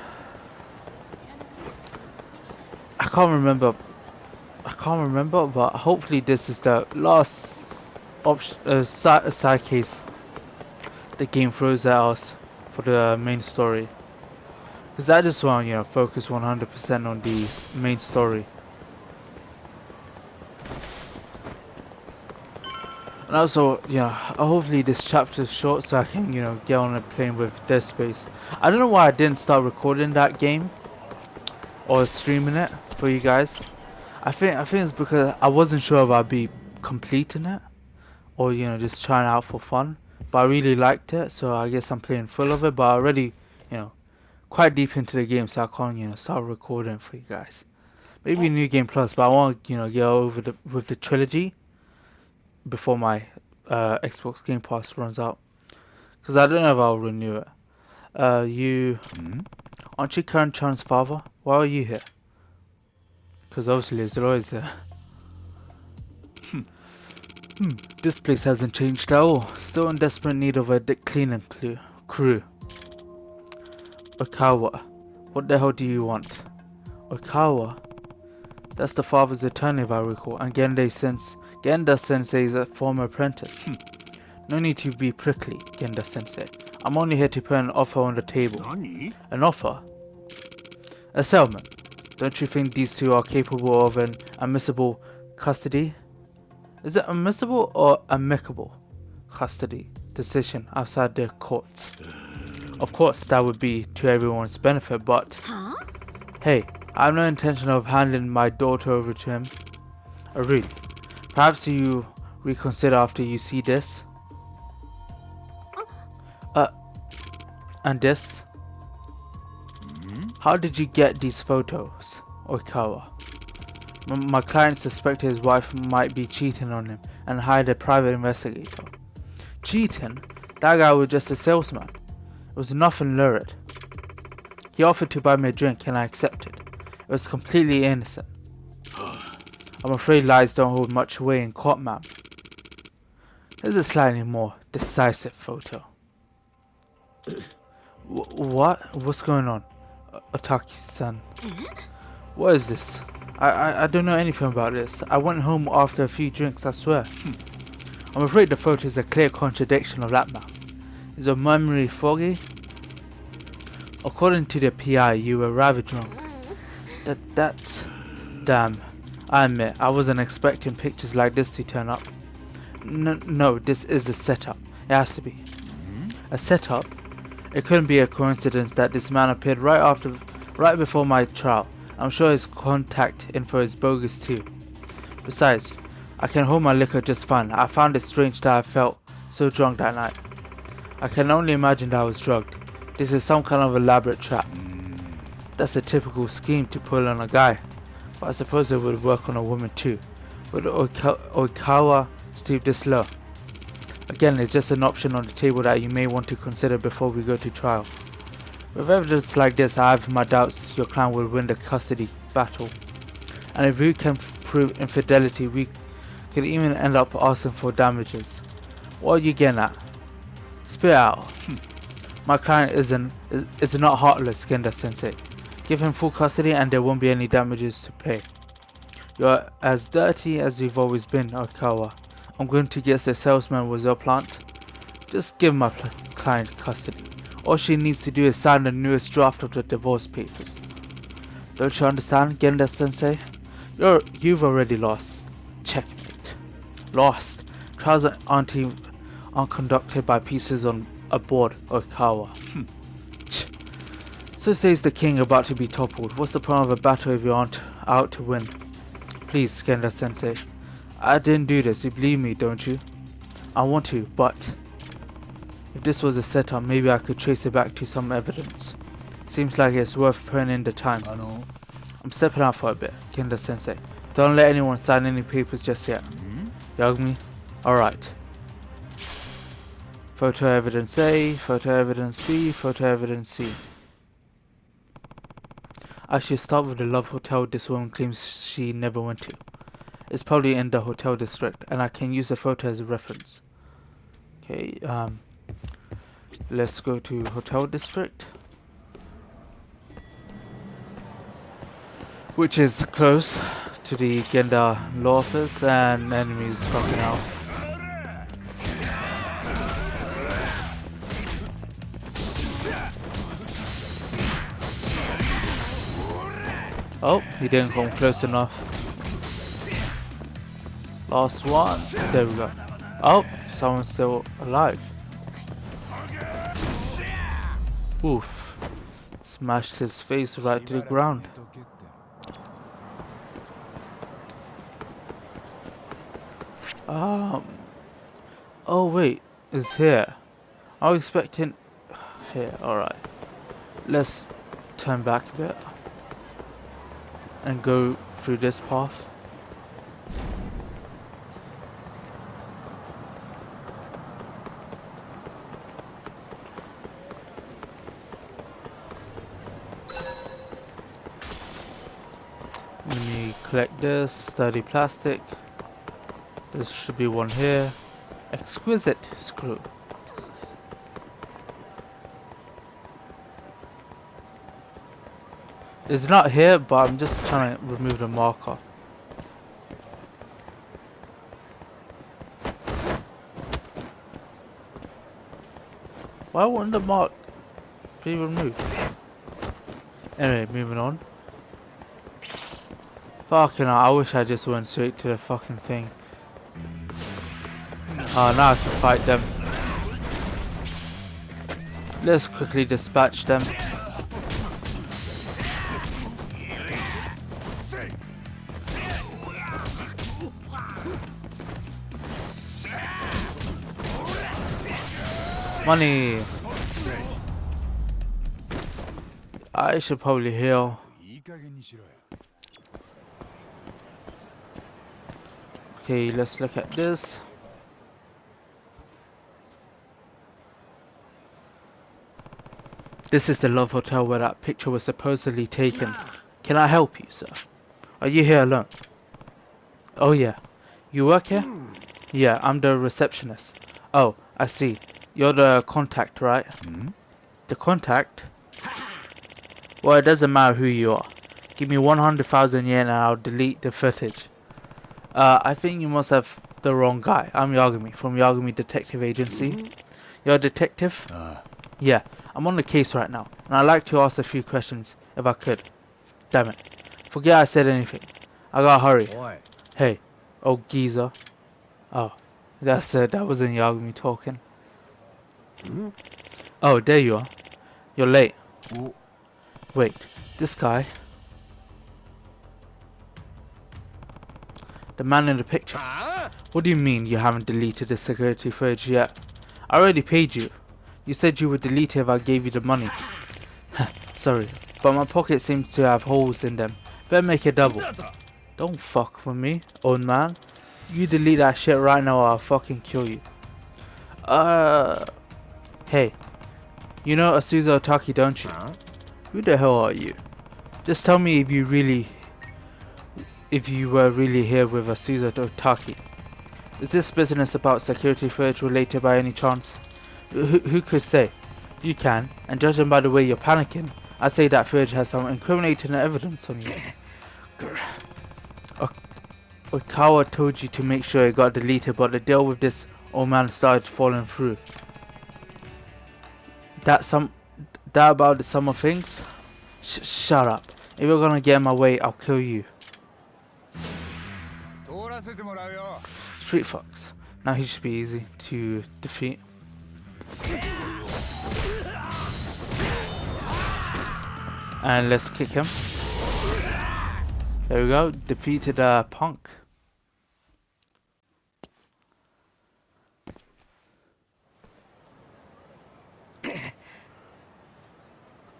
S1: I can't remember, but hopefully this is the last option, side case the game throws at us for the main story. Because I just want, you know, focus 100% on the main story. And also, you know, hopefully this chapter is short so I can, you know, get on a plane with Dead Space. I don't know why I didn't start recording that game or streaming it for you guys. I think it's because I wasn't sure if I'd be completing it or, you know, just trying it out for fun. But I really liked it, so I guess I'm playing full of it. But I already, you know, quite deep into the game, so I can't, you know, start recording for you guys. Maybe New Game Plus, but I want to, you know, get over with the trilogy before my Xbox Game Pass runs out, because I don't know if I'll renew it. Aren't you Karen-chan's father? Why are you here? Because obviously Zero is here. This place hasn't changed at all. Still in desperate need of a cleaning crew. Okawa, what the hell do you want? Okawa? That's the father's attorney if I recall, and Genda Sensei is a former apprentice. No need to be prickly, Genda Sensei. I'm only here to put an offer on the table. An offer? A settlement. Don't you think these two are capable of an admissible custody? Is it admissible or amicable custody decision outside the courts? Of course, that would be to everyone's benefit, but... Hey, I have no intention of handing my daughter over to him. Araiz, perhaps you reconsider after you see this? And this? How did you get these photos, Okawa? My client suspected his wife might be cheating on him and hired a private investigator. Cheating? That guy was just a salesman. It was nothing lurid. He offered to buy me a drink and I accepted. It was completely innocent. I'm afraid lies don't hold much weight in court, ma'am. Here's a slightly more decisive photo. What? What's going on? Otaki-san. What is this? I don't know anything about this. I went home after a few drinks, I swear. I'm afraid the photo is a clear contradiction of that, ma'am. Is your memory foggy? According to the PI, you were rather drunk. That's... Damn. I admit, I wasn't expecting pictures like this to turn up. No, this is a setup. It has to be. A setup? It couldn't be a coincidence that this man appeared right before my trial. I'm sure his contact info is bogus too. Besides, I can hold my liquor just fine. I found it strange that I felt so drunk that night. I can only imagine that I was drugged. This is some kind of elaborate trap. That's a typical scheme to pull on a guy. But I suppose it would work on a woman too. Would Okawa stoop this low? Again, it's just an option on the table that you may want to consider before we go to trial. With evidence like this, I have my doubts your client will win the custody battle. And if we can prove infidelity, we could even end up asking for damages. What are you getting at? Spit out. My client is not heartless, Genda Sensei. Give him full custody and there won't be any damages to pay. You're as dirty as you've always been, Okawa. I'm going to guess the salesman was your plant. Just give my client custody. All she needs to do is sign the newest draft of the divorce papers. Don't you understand, Genda Sensei? You've already lost. Checkmate. Lost. Trials aren't unconducted by pieces on a board, Okawa. So says the king about to be toppled. What's the point of a battle if you aren't out to win? Please, Kenda-sensei. I didn't do this, you believe me, don't you? I want to, but if this was a setup, maybe I could trace it back to some evidence. Seems like it's worth putting in the time. I'm stepping out for a bit, Kenda-sensei. Don't let anyone sign any papers just yet. Yagami? Alright. Photo evidence A, photo evidence B, photo evidence C. I should start with the love hotel this woman claims she never went to. It's probably in the hotel district, and I can use the photo as a reference. Okay, let's go to hotel district, which is close to the Genda law office, and enemies fucking out. Oh, he didn't come close enough. Last one. There we go. Oh, someone's still alive. Oof. Smashed his face right to the ground. Oh wait, it's here. I was expecting here, alright. Let's turn back a bit and go through this path. Let me collect this, sturdy plastic. There should be one here. Exquisite screw. It's not here, but I'm just trying to remove the marker. Why wouldn't the mark be removed? Anyway, moving on. Fucking hell, I wish I just went straight to the fucking thing. Oh, now I can fight them. Let's quickly dispatch them. Money! I should probably heal. Okay, let's look at this. This is the Love Hotel where that picture was supposedly taken. Can I help you, sir? Are you here alone? Oh yeah. You work here? Yeah, I'm the receptionist. Oh, I see. You're the contact, right? The contact? Well, it doesn't matter who you are. Give me 100,000 yen and I'll delete the footage. I think you must have the wrong guy. I'm Yagami from Yagami Detective Agency. You're a detective? Yeah, I'm on the case right now, and I'd like to ask a few questions, if I could. Damn it. Forget I said anything. I gotta hurry. Hey. Oh, geezer. Oh, that wasn't Yagami talking. Oh, there you are. You're late. Wait, this guy. The man in the picture. What do you mean you haven't deleted the security footage yet? I already paid you. You said you would delete it if I gave you the money. Sorry, but my pockets seem to have holes in them. Better make it double. Don't fuck with me, old man. You delete that shit right now or I'll fucking kill you. Hey. You know Asuza Otaki, don't you? Who the hell are you? Just tell me if you were really here with Asuza Otaki. Is this business about security footage related by any chance? Who could say? You can, and judging by the way you're panicking, I'd say that footage has some incriminating evidence on you. Okawa told you to make sure it got deleted, but the deal with this old man started falling through. That about the sum of things? Shut up. If you're gonna get in my way, I'll kill you. Street fucks. Now he should be easy to defeat. And let's kick him. There we go, defeated Punk.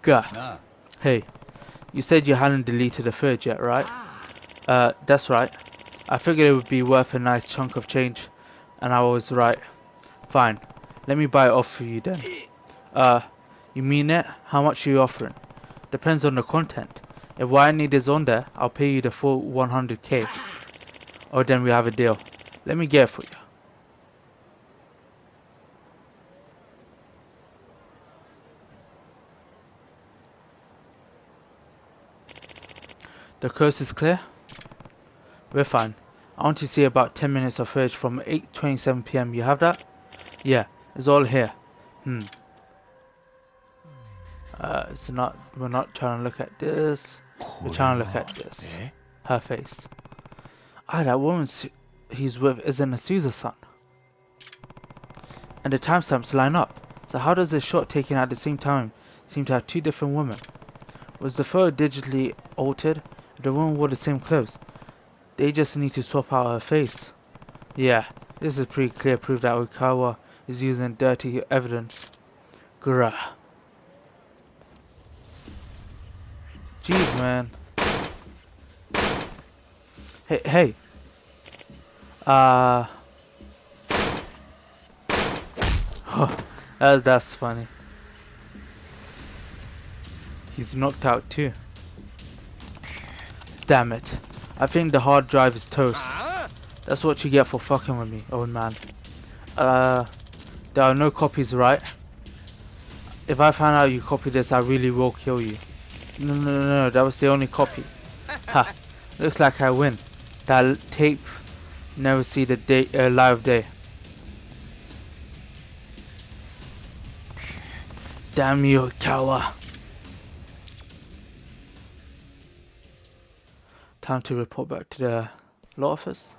S1: Gah.
S4: Nah.
S1: Hey, you said you hadn't deleted the footage yet, right? That's right. I figured it would be worth a nice chunk of change, and I was right. Fine, let me buy it off for you then. You mean it? How much are you offering? Depends on the content. If what I need is on there, I'll pay you the full 100k. Oh, then we have a deal. Let me get it for you. The coast is clear? We're fine. I want to see about 10 minutes of footage from 8:27 PM. You have that? Yeah, it's all here. We're not trying to look at this. We're trying to look at this. Her face. That woman he's with isn't a Souza-san. And the timestamps line up. So how does this shot taken at the same time seem to have two different women? Was the photo digitally altered? If the woman wore the same clothes, they just need to swap out her face. Yeah, this is pretty clear proof that Oikawa is using dirty evidence. Grah. Jeez, man. Hey. Oh, that's funny. He's knocked out too. Damn it. I think the hard drive is toast. That's what you get for fucking with me, old man. There are no copies, right? If I find out you copied this, I really will kill you. No, that was the only copy. Ha, looks like I win. That tape never see the live day. Damn you, Kawa. Time to report back to the law office.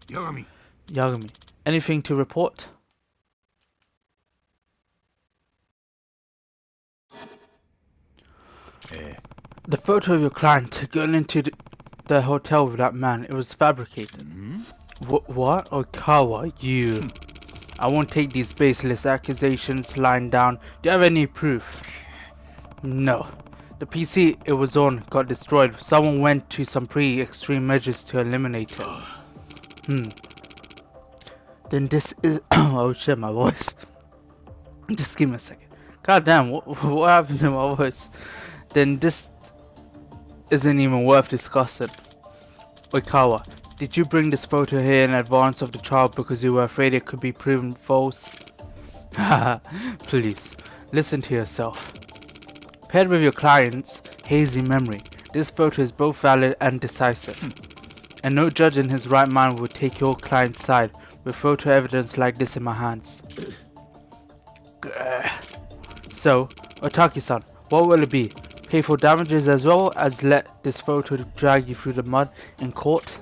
S1: Yagami. Anything to report? The photo of your client going into the hotel with that man, it was fabricated. What? Okawa, you. I won't take these baseless accusations lying down. Do you have any proof? No. The PC it was on got destroyed. Someone went to some pretty extreme measures to eliminate it. Then this is... oh shit, my voice. Just give me a second. God damn, what happened to my voice? Then this isn't even worth discussing. Oikawa, did you bring this photo here in advance of the trial because you were afraid it could be proven false? Haha, please, listen to yourself. Paired with your client's hazy memory, this photo is both valid and decisive. And no judge in his right mind would take your client's side with photo evidence like this in my hands. So, Otaki-san, what will it be? Pay for damages as well as let this photo drag you through the mud in court?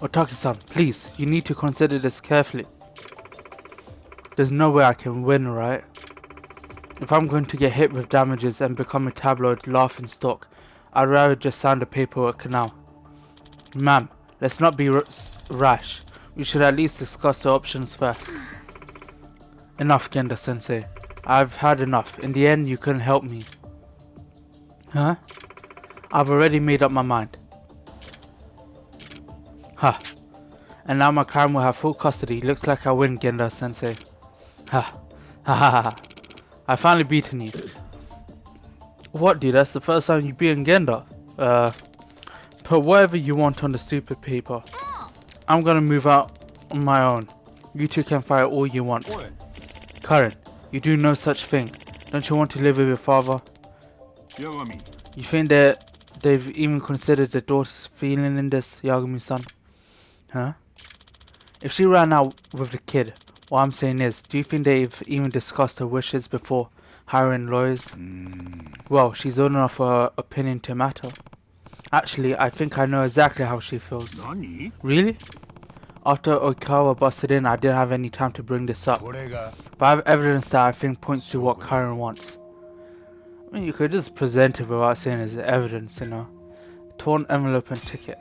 S1: Otaki-san, please, you need to consider this carefully. There's no way I can win, right? If I'm going to get hit with damages and become a tabloid laughingstock, I'd rather just sign the paperwork now. Ma'am, let's not be rash. We should at least discuss the options first. Enough, Genda-sensei. I've had enough. In the end, you couldn't help me. Huh? I've already made up my mind. Ha. And now my client will have full custody. Looks like I win, Genda-sensei. Ha. Ha ha ha. I finally beaten you. What, dude? That's the first time you've beaten Genda. Put whatever you want on the stupid paper. I'm gonna move out on my own. You two can fight all you want. Karen, you do no such thing. Don't you want to live with your father?
S9: Yagami.
S1: You think that they've even considered the daughter's feeling in this, Yagami-san? Huh? If she ran out with the kid, what I'm saying is, do you think they've even discussed her wishes before hiring lawyers. Well, she's old enough for her opinion to matter. Actually, I think I know exactly how she feels. Really? After Oikawa busted in, I didn't have any time to bring this up. But I have evidence that I think points to what Karen wants. I mean, you could just present it without saying it's evidence, you know. Torn envelope and ticket.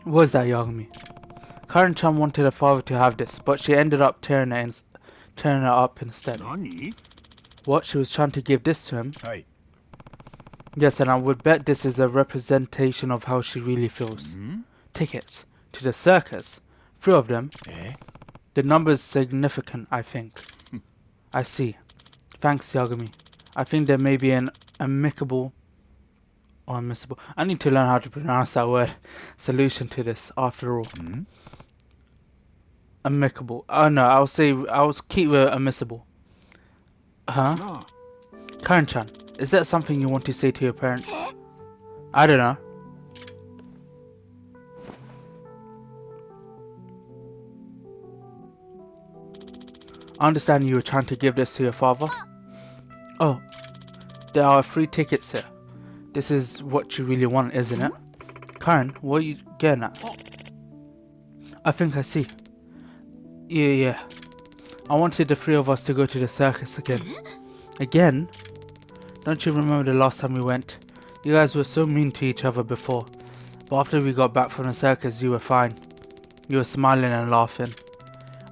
S1: What is that, Yagami? Karen-chan wanted her father to have this, but she ended up tearing it up instead. What? She was trying to give this to him? Yes, and I would bet this is a representation of how she really feels. Tickets to the circus. 3 of them. The number is significant, I think. I see. Thanks, Yagami. I think there may be an amicable or admissible. I need to learn how to pronounce that word. Solution to this, after all. Amicable. Oh no, I'll keep with admissible. Huh? Karen-chan, is that something you want to say to your parents? I don't know. I understand you were trying to give this to your father. Oh, there are 3 tickets here. This is what you really want, isn't it? Karen, what are you getting at? I think I see. Yeah. I wanted the 3 of us to go to the circus again. Again? Don't you remember the last time we went? You guys were so mean to each other before. But after we got back from the circus, you were fine. You were smiling and laughing.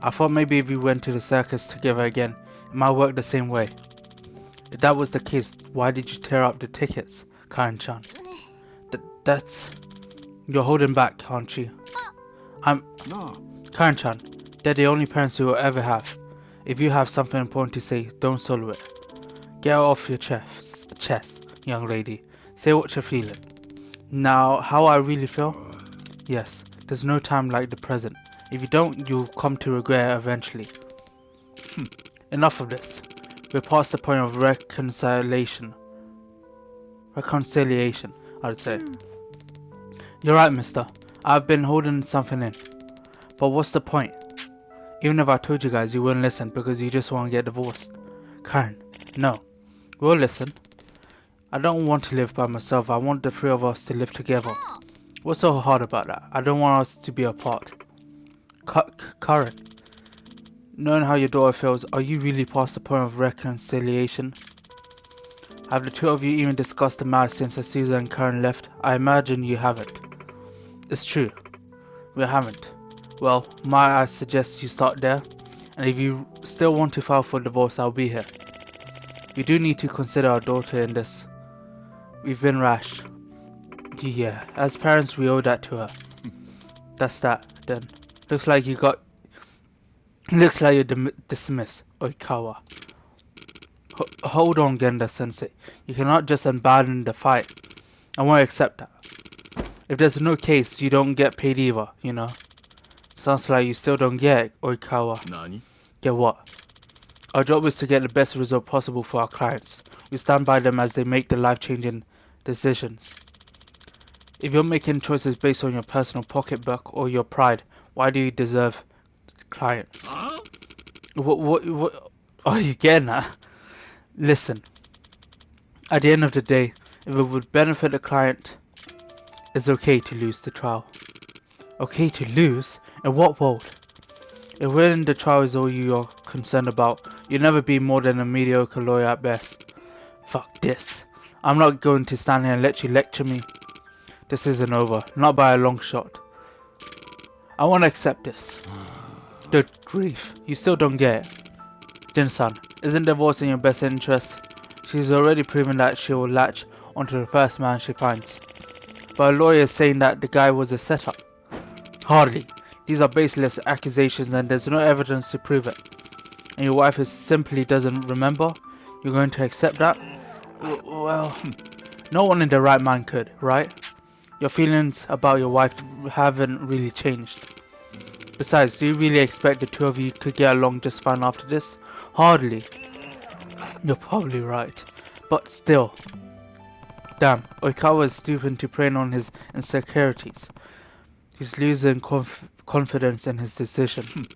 S1: I thought maybe if we went to the circus together again, it might work the same way. If that was the case, why did you tear up the tickets, Karen-chan? That's... You're holding back, aren't you? Karen-chan, they're the only parents you will ever have. If you have something important to say, don't solo it. Get it off your chest, young lady. Say what you're feeling. Now, how I really feel? Yes, there's no time like the present. If you don't, you'll come to regret it eventually. Enough of this. We're past the point of reconciliation, I'd say. You're right, mister. I've been holding something in. But what's the point? Even if I told you guys, you wouldn't listen because you just want to get divorced. Karen, no. We'll listen. I don't want to live by myself. I want the 3 of us to live together. What's so hard about that? I don't want us to be apart. Karen, knowing how your daughter feels, are you really past the point of reconciliation? Have the 2 of you even discussed the matter since Asuza and Karen left? I imagine you haven't. It's true. We haven't. Well, I suggest you start there, and if you still want to file for divorce, I'll be here. We do need to consider our daughter in this. We've been rash. Yeah, as parents we owe that to her. That's that, then. Looks like you're dismissed, Oikawa. Hold on, Genda-sensei. You cannot just abandon the fight. I won't accept that. If there's no case, you don't get paid either, you know. Sounds like you still don't get it, Oikawa.
S3: Nani?
S1: Get what? Our job is to get the best result possible for our clients. We stand by them as they make the life-changing decisions. If you're making choices based on your personal pocketbook or your pride, why do you deserve clients?
S3: Huh?
S1: What are you getting at? Listen, at the end of the day, if it would benefit the client, it's okay to lose the trial. Okay to lose? In what world? If winning the trial is all you are concerned about, you'll never be more than a mediocre lawyer at best. Fuck this. I'm not going to stand here and let you lecture me. This isn't over, not by a long shot. I want to accept this. Good grief, you still don't get it. Jin-san, isn't divorce in your best interest? She's already proven that she will latch onto the first man she finds. But a lawyer is saying that the guy was a setup. Hardly. These are baseless accusations and there's no evidence to prove it. And your wife simply doesn't remember? You're going to accept that? Well, no one in their right mind could, right? Your feelings about your wife haven't really changed. Besides, do you really expect the 2 of you could get along just fine after this? Hardly. You're probably right. But still. Damn, Oikawa is stooping to prey on his insecurities. He's losing confidence in his decision.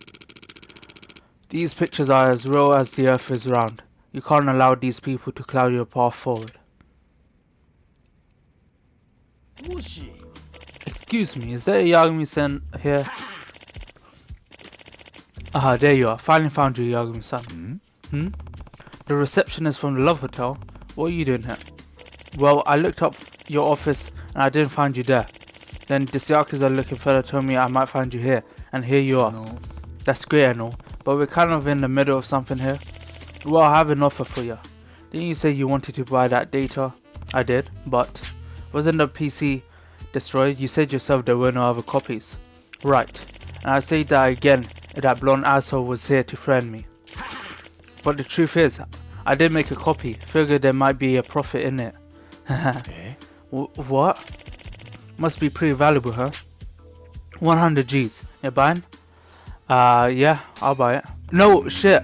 S1: These pictures are as real as the earth is round. You can't allow these people to cloud your path forward. Excuse me, is there a Yagami-san here? Ah, there you are. Finally found you, Yagami-san. The receptionist from the Love Hotel. What are you doing here? Well, I looked up your office and I didn't find you there. Then this Yakuza looking fella told me I might find you here, and here you are. That's great and all, but we're kind of in the middle of something here. Well, I have an offer for you. Didn't you say you wanted to buy that data? I did, but wasn't the PC destroyed? You said yourself there were no other copies. Right, and I say that again if that blonde asshole was here to threaten me. But the truth is, I did make a copy. Figured there might be a profit in it. What? Must be pretty valuable, huh? 100 G's. You buying? Yeah, I'll buy it. No, shit!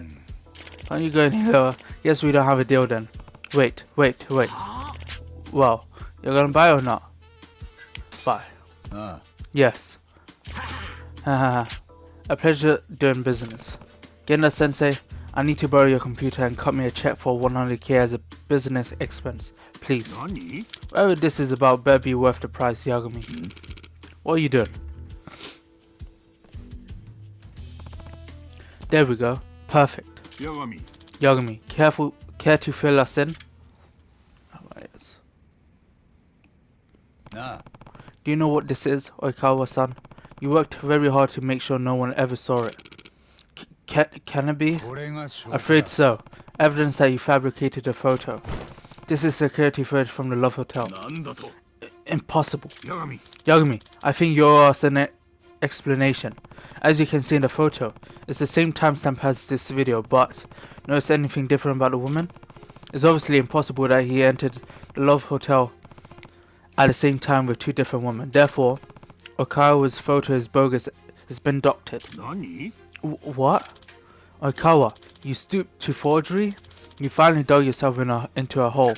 S1: Can't you go any lower? Yes, we don't have a deal then. Wait. Well, you're gonna buy or not? Buy. Yes. A pleasure doing business. Genda-sensei, I need to borrow your computer and cut me a check for 100k as a business expense, please. Whatever this is about better be worth the price, Yagami. What are you doing? There we go. Perfect. Yagami, care to fill us in? Do you know what this is, Oikawa-san? You worked very hard to make sure no one ever saw it. Can it be? Afraid so. Evidence that you fabricated a photo. This is security footage from the Love Hotel. Impossible. Yagami, I think you owe us an explanation. As you can see in the photo, it's the same timestamp as this video, but notice anything different about the woman? It's obviously impossible that he entered the Love Hotel at the same time with two different women. Therefore, Okawa's photo is bogus. It's been doctored. What? Oikawa, you stooped to forgery? You finally dug yourself into a hole.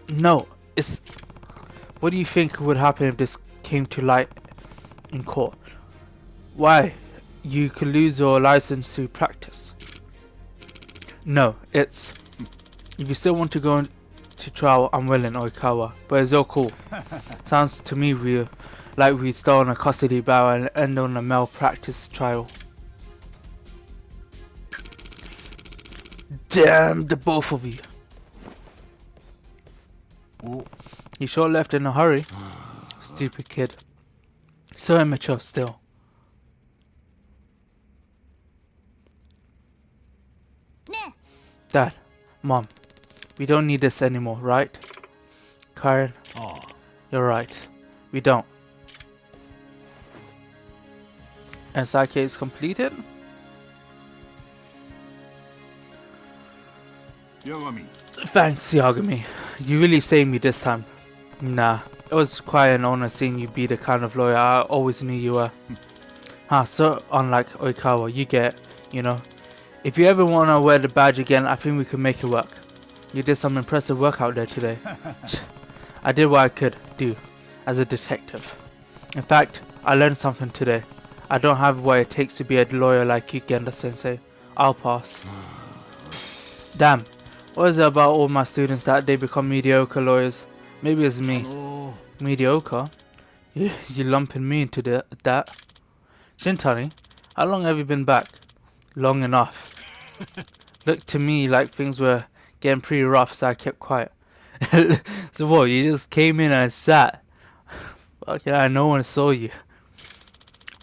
S1: No, it's... What do you think would happen if this came to light in court? Why? You could lose your license to practice. No, it's... If you still want to go to trial, I'm willing, Oikawa. But it's all cool. Sounds to me like we start on a custody battle and end on a malpractice trial. Damn the both of you. You sure left in a hurry. Stupid kid. So immature still. Dad, Mom, we don't need this anymore, right? Karen, you're right. We don't. And Saike is completed? Thanks, Yagami. You really saved me this time. Nah, it was quite an honor seeing you be the kind of lawyer I always knew you were. So unlike Oikawa, you get, you know. If you ever want to wear the badge again, I think we could make it work. You did some impressive work out there today. I did what I could do as a detective. In fact, I learned something today. I don't have what it takes to be a lawyer like you, Genda-sensei. I'll pass. Damn. What is it about all my students that they become mediocre lawyers? Maybe it's me. Mediocre? You lumping me into that? Shintani, how long have you been back? Long enough. Looked to me like things were getting pretty rough, so I kept quiet. So what, you just came in and sat? Fucking hell, no one saw you.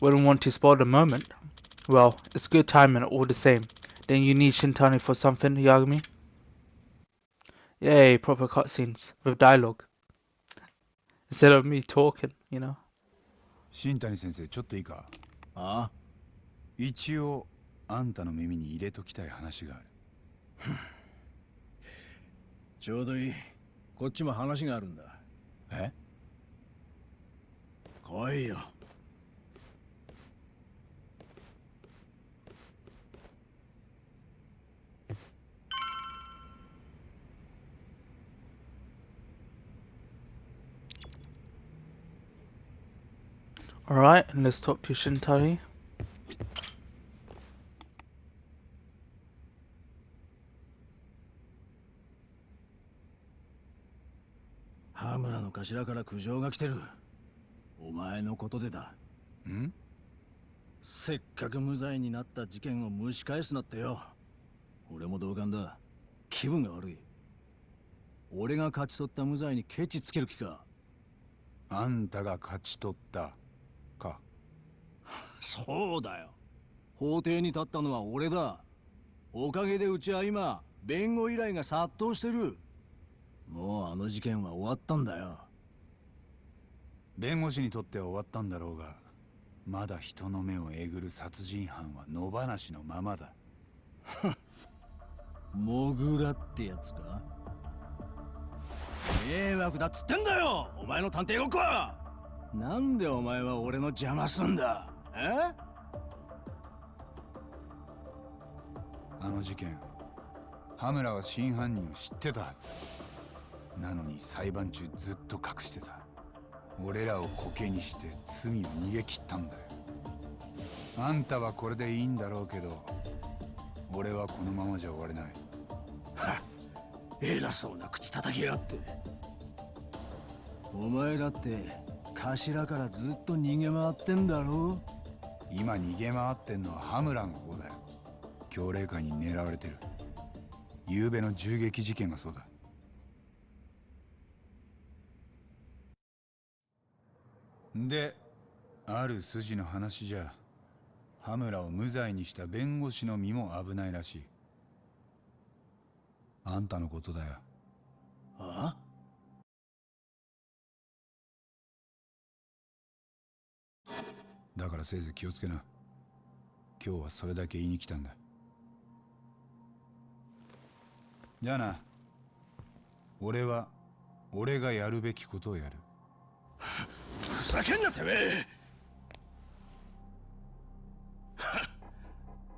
S1: Wouldn't want to spoil the moment. Well, it's good timing all the same. Then you need Shintani for something, Yagami? Yay, proper cutscenes with dialogue. Instead of me talking, you know.
S4: 新谷先生ちょっといいか一応あんたの耳に入れときたい話がある
S6: ちょうどいい。こっちも話があるんだ。
S4: え
S6: 来いよ。
S1: Alright, let's talk to Shintani.
S6: 羽村の頭から苦情が来てる。お前のことでだ。
S4: ん？
S6: せっかく無罪になった事件を蒸し返すなってよ。俺も同感だ。気分が悪い。俺が勝ち取った無罪にケチつける気か。
S4: あんたが勝ち取ったか。
S6: そうだよ。法廷に立ったのは俺だ。おかげでうちは今弁護依頼が殺到してる。もうあの事件は終わったんだよ。
S4: 弁護士にとっては終わったんだろうが、まだ人の目をえぐる殺人犯は野放しのままだ。
S6: モグラってやつか。迷惑だっつってんだよ、お前の探偵ごっこは。なんでお前は俺の邪魔すんだ。
S4: あの事件、羽村は真犯人を知ってたはずだ。なのに裁判中ずっと隠してた。俺らをコケにして罪を逃げ切ったんだよ。あんたはこれでいいんだろうけど、俺はこのままじゃ終われない。
S6: はっ、偉そうな口叩きやがって。お前だって頭からずっと逃げ回ってんだろ。
S4: 今逃げ回ってんのは羽村の方だよ。強霊会に狙われてる。昨べの銃撃事件がそうだ。で、ある筋の話じゃ、羽村を無罪にした弁護士の身も危ないらしい。あんたのことだよ。
S6: あ？
S4: だからせいぜい気をつけな。今日はそれだけ言いに来たんだ。じゃあな。俺は俺がやるべきことをやる。
S6: ふざけんなてめえ。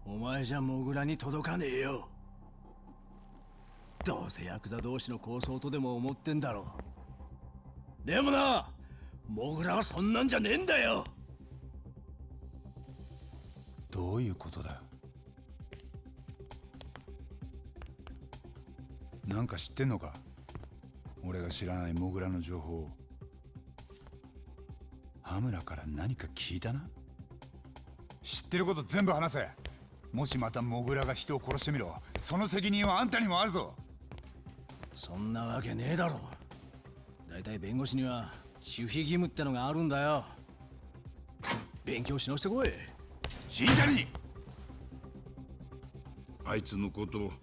S6: お前じゃモグラに届かねえよ。どうせヤクザ同士の抗争とでも思ってんだろう。でもな、モグラはそんなんじゃねえんだよ。
S4: どういうことだ。なんか知ってんのか、俺が知らないモグラの情報を。羽村から何か聞いたな。知ってること全部話せ。もしまたモグラが人を殺してみろ、その責任はあんたにもあるぞ。
S6: そんなわけねえだろ。だいたい弁護士には守秘義務ってのがあるんだよ。勉強し直してこい。
S4: 新谷、
S10: あいつのこと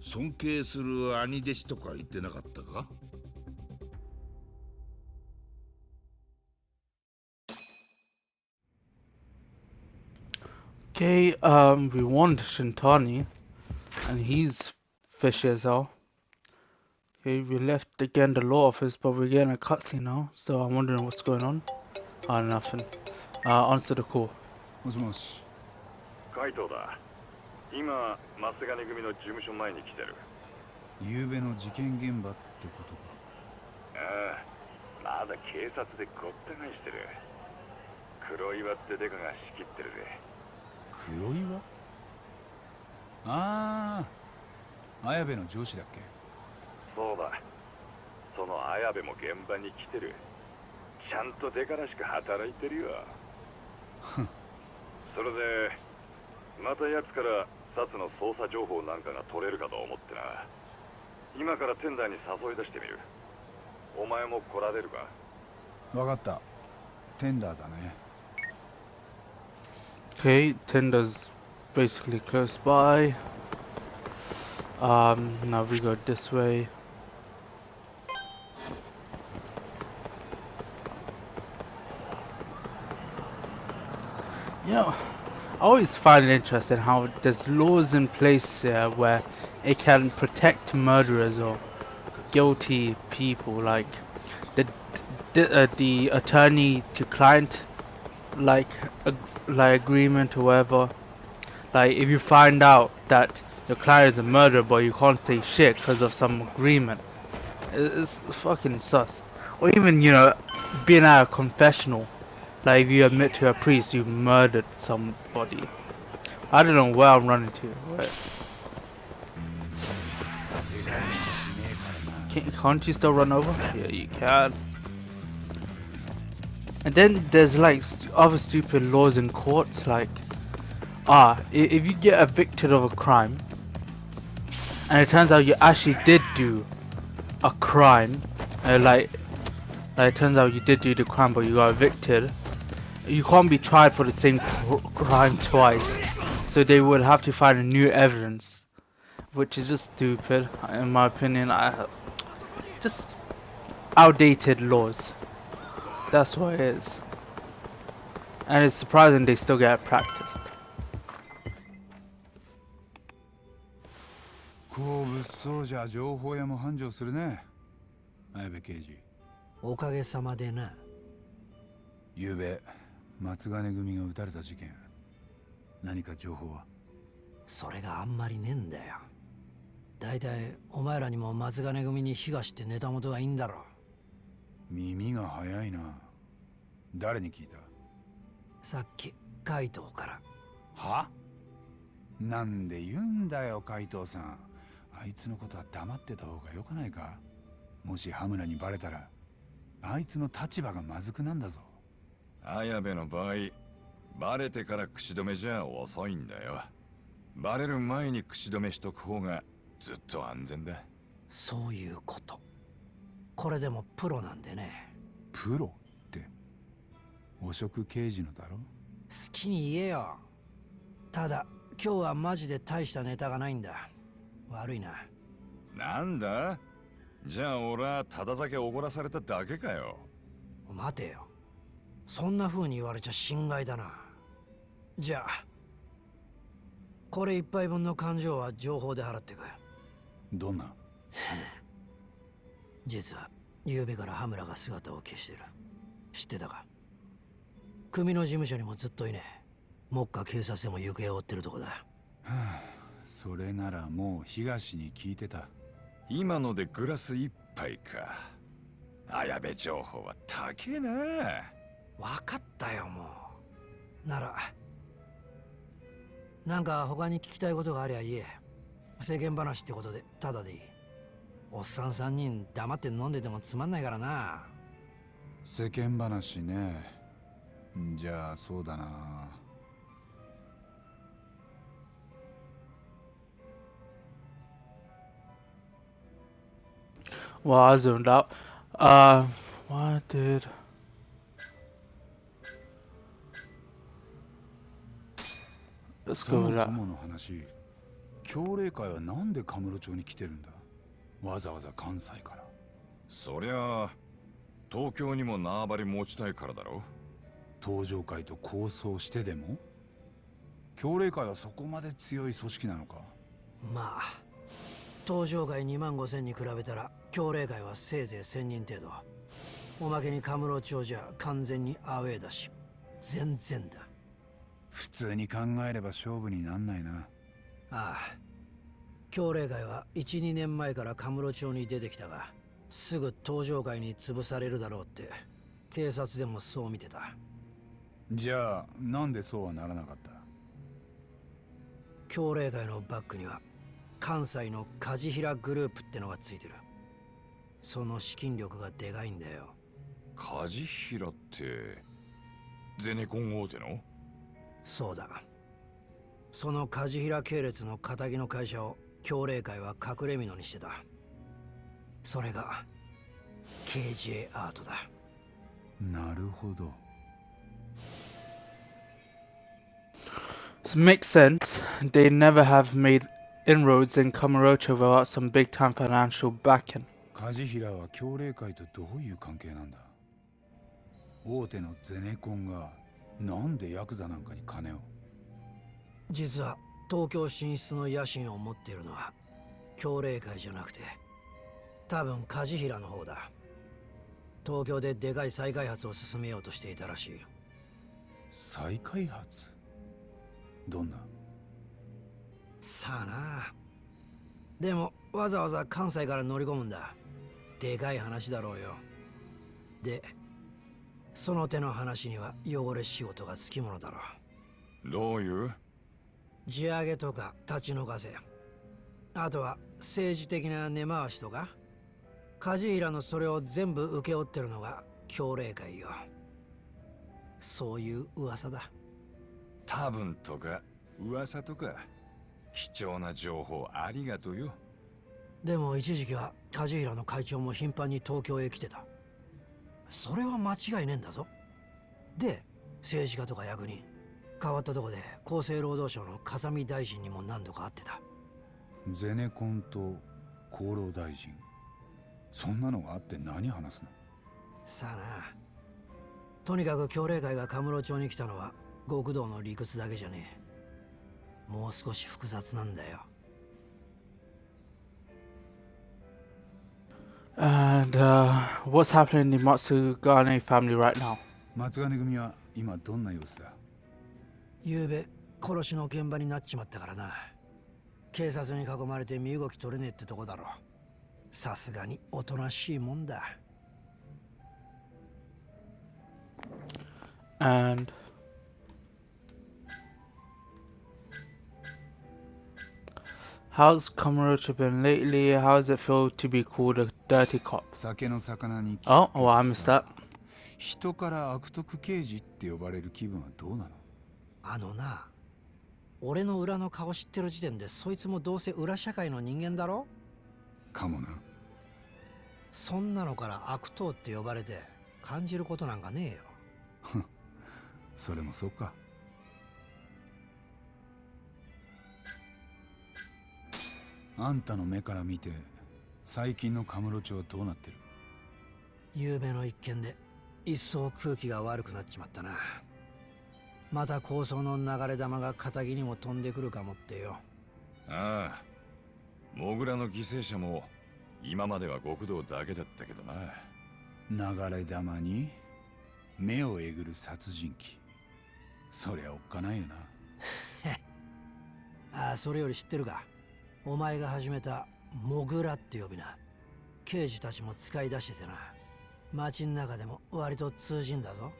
S10: 尊敬する兄弟子とか言ってなかったか？Okay,
S1: we warned Shintani, and he's fishy as hell. Okay, we left again the law office, but we're getting a cutscene now, so I'm wondering what's going on. Nothing. Answer the call.
S4: もしもし。
S3: カイトだ。今、マスガネ組の事務所前に来てる。
S4: 昨べの事件現場ってことか。
S3: ああ、まだ警察でごった返してる。黒岩ってデカが仕切ってるぜ。
S4: 黒岩？ああ、綾部の上司だっけ？
S3: そうだ。その綾部も現場に来てる。ちゃんとデカらしく働いてるよ。それで、また奴から札の捜査情報なんかが取れるかと思ってな。今からテンダーに誘い出してみる。お前も来られるか？
S4: わかった。テンダーだね。
S1: Okay, Tinder's basically close by. Now we go this way. You know, I always find it interesting how there's laws in place here where it can protect murderers or guilty people, like the attorney to client like agreement or whatever. Like if you find out that your client is a murderer but you can't say shit because of some agreement, it's fucking sus. Or even, you know, being at a confessional, like if you admit to a priest you murdered somebody. I don't know where I'm running to. Right. Can't you still run over? Yeah, you can. And then there's like other stupid laws in courts, like if you get evicted of a crime and it turns out you actually did do a crime, like it turns out you did do the crime but you got evicted, you can't be tried for the same crime twice, so they would have to find a new evidence, which is just stupid in my opinion. Just outdated laws, that's what it is, and it's surprising they still get practiced.
S4: こう物騒じゃ情報屋も繁盛するね、綾部刑事。
S6: おかげさまでな。
S4: 昨べ松金組が撃たれた事件、何か情報は？
S6: それがあんまりねえんだよ。だいたいお前らにも松金組に東ってネタ元がいいんだろ。
S4: 耳が早いな。誰に聞いた？
S6: さっき海藤から。
S4: は？なんで言うんだよ海藤さん。あいつのことは黙ってた方がよくないか？もし羽村にバレたらあいつの立場がまずくなんだぞ。
S5: 綾部の場合、バレてから口止めじゃ遅いんだよ。バレる前に口止めしとく方がずっと安全だ。
S6: そういうこと。これでもプロなんでね。
S4: プロって汚職刑事のだろ？
S6: 好きに言えよ。ただ今日はマジで大したネタがないんだ。悪いな。
S5: なんだ？じゃあ俺はただ酒おごらされただけかよ。
S6: 待てよ。そんな風に言われちゃ心外だな。じゃあこれ一杯分の勘定は情報で払ってく。
S4: どんな？
S6: 実は昨べから羽村が姿を消してる。知ってたか？組の事務所にもずっといねえ。目下警察でも行方を追ってるとこだ。は
S4: あ、それならもう東に聞いてた。
S5: 今のでグラス一杯か。綾部情報は高えな。
S6: 分かったよもう。ならなんか他に聞きたいことがありゃ言え。世間話ってことでただでいい。おっさん3人黙って飲んでてもつまんないからな。
S4: 世間話ね。じゃあそうだな。
S1: Well, I zoned out. Why did...
S4: そもそもの話、協励会はなんでカムロ町に来てるんだ？わざわざ関西から。
S5: そりゃあ東京にも縄張り持ちたいからだろ。
S4: 東上会と抗争してでも？協励会はそこまで強い組織なのか？
S6: まあ東上会25000に比べたら協励会はせいぜい1000人程度。おまけにカムロ町じゃ完全にアウェーだし全然だ。
S4: 普通に考えれば勝負になんないな。
S6: ああ、協励会は 1,2 年前からカムロ町に出てきたが、すぐ東上会に潰されるだろうって警察でもそう見てた。
S4: じゃあなんでそうはならなかった？
S6: 協励会のバックには関西の梶平グループってのがついてる。その資金力がでかいんだよ。
S5: 梶平ってゼネコン大手の？
S6: そうだ。その梶平系列の仇の会社を協励会は隠れ蓑にしてた。それが KJ アートだ。
S4: なるほど。
S1: This makes sense. They never have made inroads in Kamurocho without some big-time financial backing.
S4: 梶平は協励会とどういう関係なんだ？大手のゼネコンがなんでヤクザなんかに金を？
S6: 実は東京進出の野心を持っているのは協励会じゃなくて多分梶平の方だ。東京ででかい再開発を進めようとしていたらしい。
S4: 再開発？どんな？
S6: さあな。でもわざわざ関西から乗り込むんだ。でかい話だろうよ。でその手の話には汚れ仕事がつきものだろう。
S5: どういう？
S6: 地上げとか立ち退かせ、あとは政治的な根回しとか。
S11: 梶平のそれを全部請け負ってるのが協励会よ。そういう噂だ。
S5: 多分とか噂とか貴重な情報ありがとうよ。
S11: でも一時期は梶平の会長も頻繁に東京へ来てた。それは間違いねえんだぞ。で、政治家とか役人、変わったとこで厚生労働省の風見大臣にも何度か会ってた。
S4: ゼネコンと厚労大臣、そんなのがあって何話すの？
S11: さあな。とにかく協励会がカムロ町に来たのは極道の理屈だけじゃねえ。もう少し複雑なんだよ。
S1: And what's happening in the Matsugane family right now?
S4: 松金組は今どんな様子だ？
S11: 昨べ殺しの現場になっちまったからな。警察に囲まれて身動き取れねえってとこだろ。さすがにおとなしいもんだ。
S1: And how's Kamurocho been lately? How does it feel to be called a dirty cop?
S4: 酒の魚に
S1: Oh, well, I missed that.
S4: 人から悪徳刑事って呼ばれる気分はどうなの？
S11: あのな、俺の裏の顔知ってる時点でそいつもどうせ裏社会の人間だろ？
S4: かもな。
S11: そんなのから悪党って呼ばれて感じることなんかねえよ。
S4: それもそうか。あんたの目から見て最近のカムロ町はどうなってる？
S11: 昨べの一件で一層空気が悪くなっちまったな。また抗争の流れ弾が仇にも飛んでくるかもってよ。
S5: ああ、モグラの犠牲者も今までは極道だけだったけどな。
S4: 流れ弾に目をえぐる殺人鬼、そりゃおっかないよ
S11: な。ああ、それより知ってるか？お前が始めたモグラって呼びな。刑事たちも使い出しててな。街の中でも割と通じんだぞ。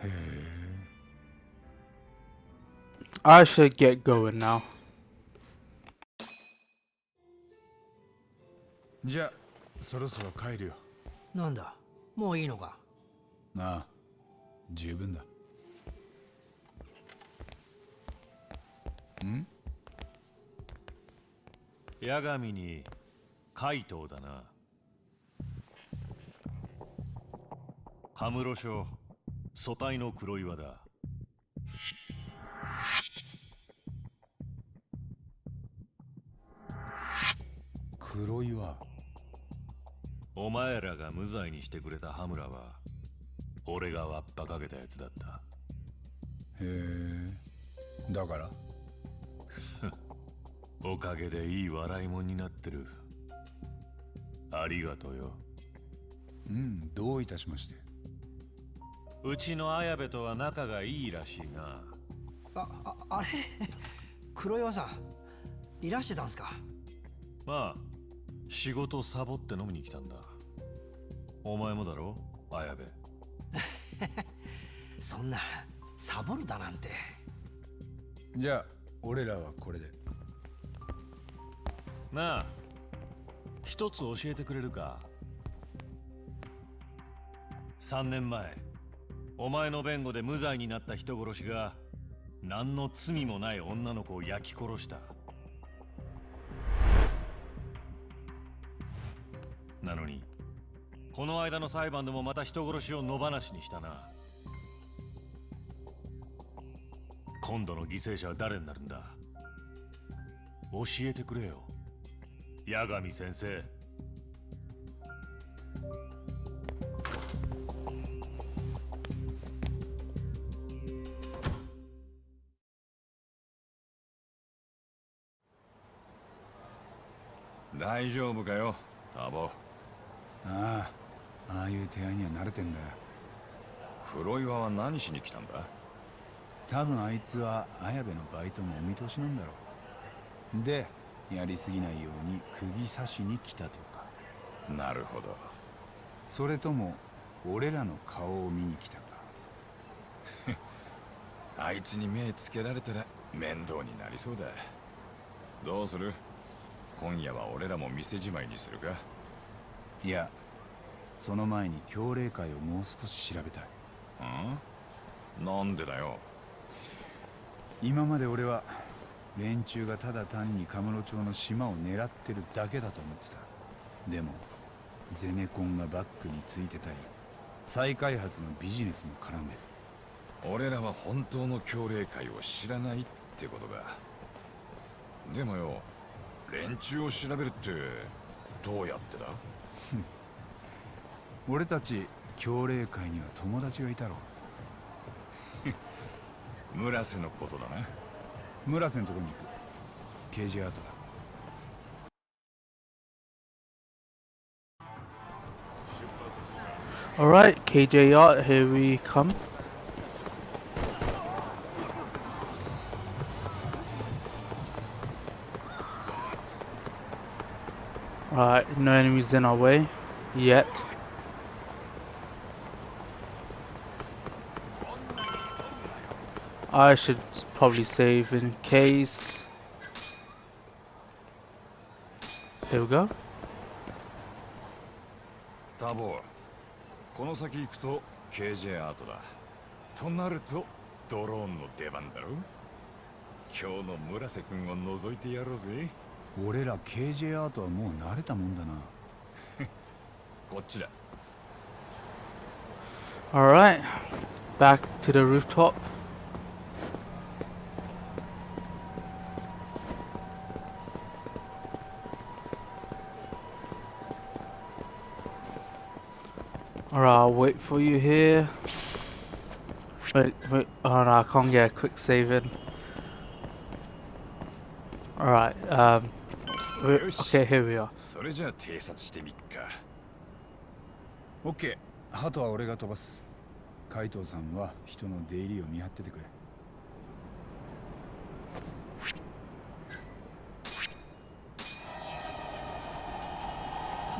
S4: へえ。
S1: I should get going now.
S4: じゃあそろそろ帰るよ。
S11: なんだ、もういいのか？
S4: なあ、十分だ。ん？
S3: 八神に怪盗だな。カムロ署組対の黒岩だ。
S4: 黒岩。
S3: お前らが無罪にしてくれた羽村は俺がわっぱかけたやつだった。
S4: へえ。だから
S3: おかげでいい笑いもんになってる。ありがとうよ。
S4: うん、どういたしまして。
S3: うちの綾部とは仲がいいらしいな。
S11: あれ黒岩さん、いらしてたんすか？
S3: まあ仕事サボって飲みに来たんだ。お前もだろ、綾部。
S11: そんなサボるだなんて。
S4: じゃあ俺らはこれで。
S3: なあ、一つ教えてくれるか。3年前お前の弁護で無罪になった人殺しが何の罪もない女の子を焼き殺した。なのにこの間の裁判でもまた人殺しを野放しにしたな。今度の犠牲者は誰になるんだ？教えてくれよ、八神先生。
S5: 大丈夫かよ、タボ。
S4: ああ、ああいう手合いには慣れてんだよ。
S5: 黒岩は何しに来たんだ？
S4: 多分あいつは綾部のバイトのお見通しなんだろう。で、やりすぎないように釘刺しに来たとか。
S5: なるほど。
S4: それとも俺らの顔を見に来たか。
S5: あいつに目つけられたら面倒になりそうだ。どうする？今夜は俺らも店じまいにするか？
S4: いや、その前に協励会をもう少し調べたい。
S5: なんでだよ。
S4: 今まで俺は連中がただ単にカムロ町の島を狙ってるだけだと思ってた。でもゼネコンがバックについてたり、再開発のビジネスも絡んでる。
S5: 俺らは本当の協励会を知らないってことか。でもよ、連中を調べるってどうやってだ？
S4: 俺たち協励会には友達がいたろ。
S5: 村瀬のことだな。
S4: 村瀬のとこに行く。KJ アートだ。
S1: Alright, KJ Yacht, here we come. Alright, no enemies in our way yet. I should probably save in case. Here we go.
S5: タボ、この先行くと KJ アートだ。となるとドローンの出番だろ。今日の村瀬君を覗いてやろうぜ。
S4: 俺ら KJ アートはもう慣れたもんだな。
S5: こっちだ。
S1: Alright, back to the rooftop. Alright, I'll wait for you here. Wait, oh no, I can't get a quick save in. Alright, okay, here we are.
S5: それじゃあ偵察してみっか。
S4: オッケー、鳩は俺が飛ばす。海藤さんは人の出入りを見張っててくれ。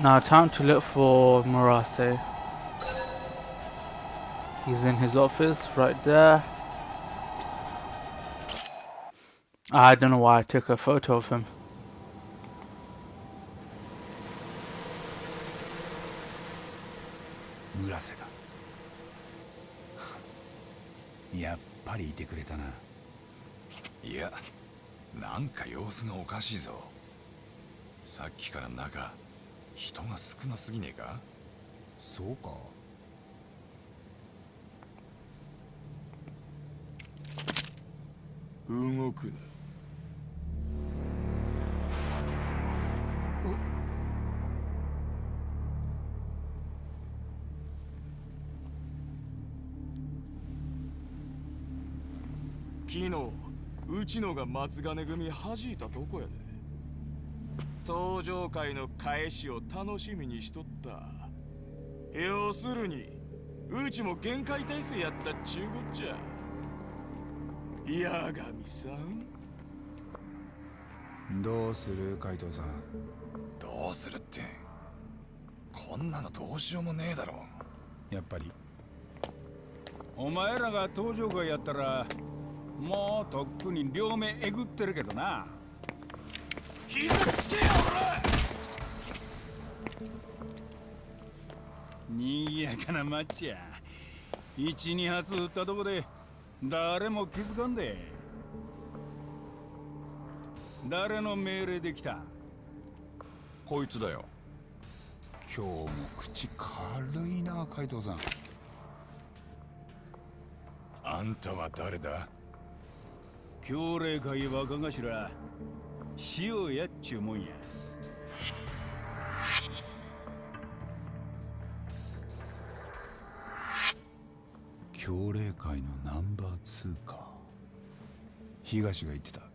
S1: Now time to look for Murase. He's in his office right there. I don't know why I took a photo of him.
S4: 村瀬だ。やっぱりいてくれたな。
S5: いや、なんか様子がおかしいぞ。さっきから中、人が少なすぎねえか？
S4: そうか。
S3: 動くな。
S12: 昨日うちのが松金組弾いたとこやで。登場会の返しを楽しみにしとった。要するにうちも限界体制やったっちゅうこっちゃ。八神さん、
S4: どうする海藤さん。
S5: どうするって、こんなのどうしようもねえだろ。
S4: やっぱり
S13: お前らが登場会やったらもうとっくに両目えぐってるけどな。
S12: 膝つけよ
S13: にぎやかなマッチや。1、2発撃ったとこで誰も気づかんで。誰の命令で来た？
S5: こいつだよ。
S4: 今日も口軽いな海藤さん。
S5: あんたは誰だ？
S13: 協励会若頭塩やっちゅうもんや。
S4: 協励会のナンバー2か。東が言ってた。
S13: あ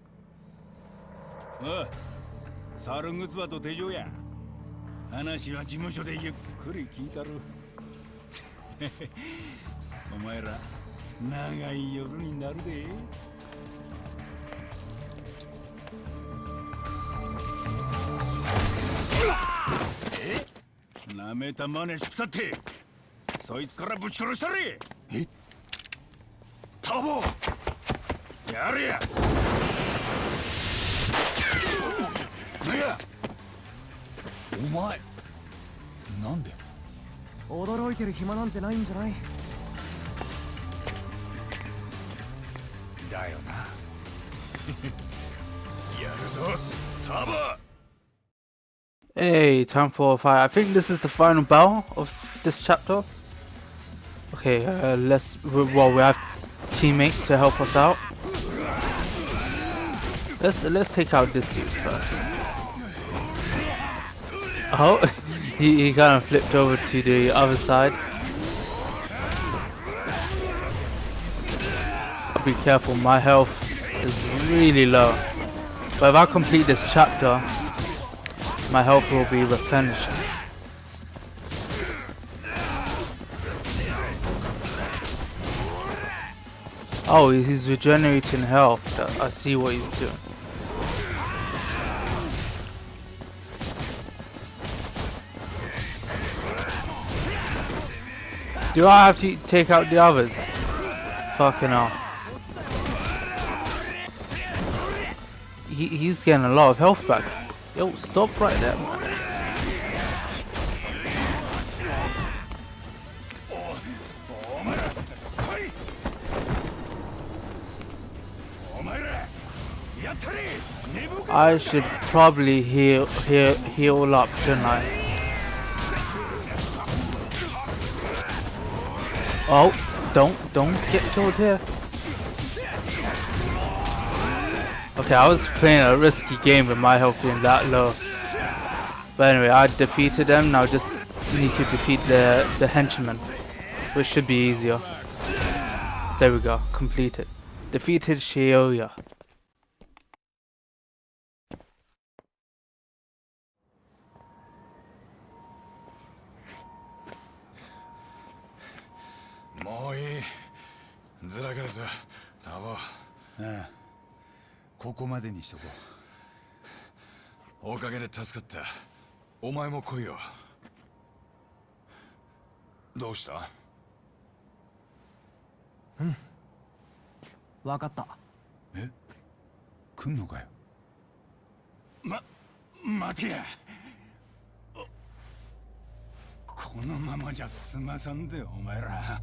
S13: あ、猿ぐつわと手錠や。話は事務所でゆっくり聞いたる。お前ら長い夜になるで。なめた真似しくさってそいつからぶち殺したれ。
S5: え？タボ！
S13: やれや。
S4: なんやお前
S6: いてる暇なんてないんじゃない？
S4: だよな。
S5: やるぞ、タバ。
S1: Hey, time for a fight. I think this is the final battle of this chapter. Okay, well, we have teammates to help us out. Let's take out this dude first. Oh, he kind of flipped over to the other side. I'll be careful, my health is really low. But if I complete this chapter, my health will be replenished. Oh, he's regenerating health. I see what he's doing. Do I have to take out the others? Fucking hell. He's getting a lot of health back. Yo, stop right there, man. I should probably heal up, shouldn't I? Oh, don't get killed here. Okay, I was playing a risky game with my health being that low. But anyway, I defeated them. Now just need to defeat the henchmen, which should be easier. There we go, completed. Defeated Shioya.
S5: Moi, ずらかるぞ、タボ。
S4: ああ、ここまでにしとこ
S5: う。おかげで助かった。お前も来いよ。どうした？
S6: うん。わかった。
S4: え？来んのかよ。
S13: 待てや。このままじゃ済まさんで、お前ら。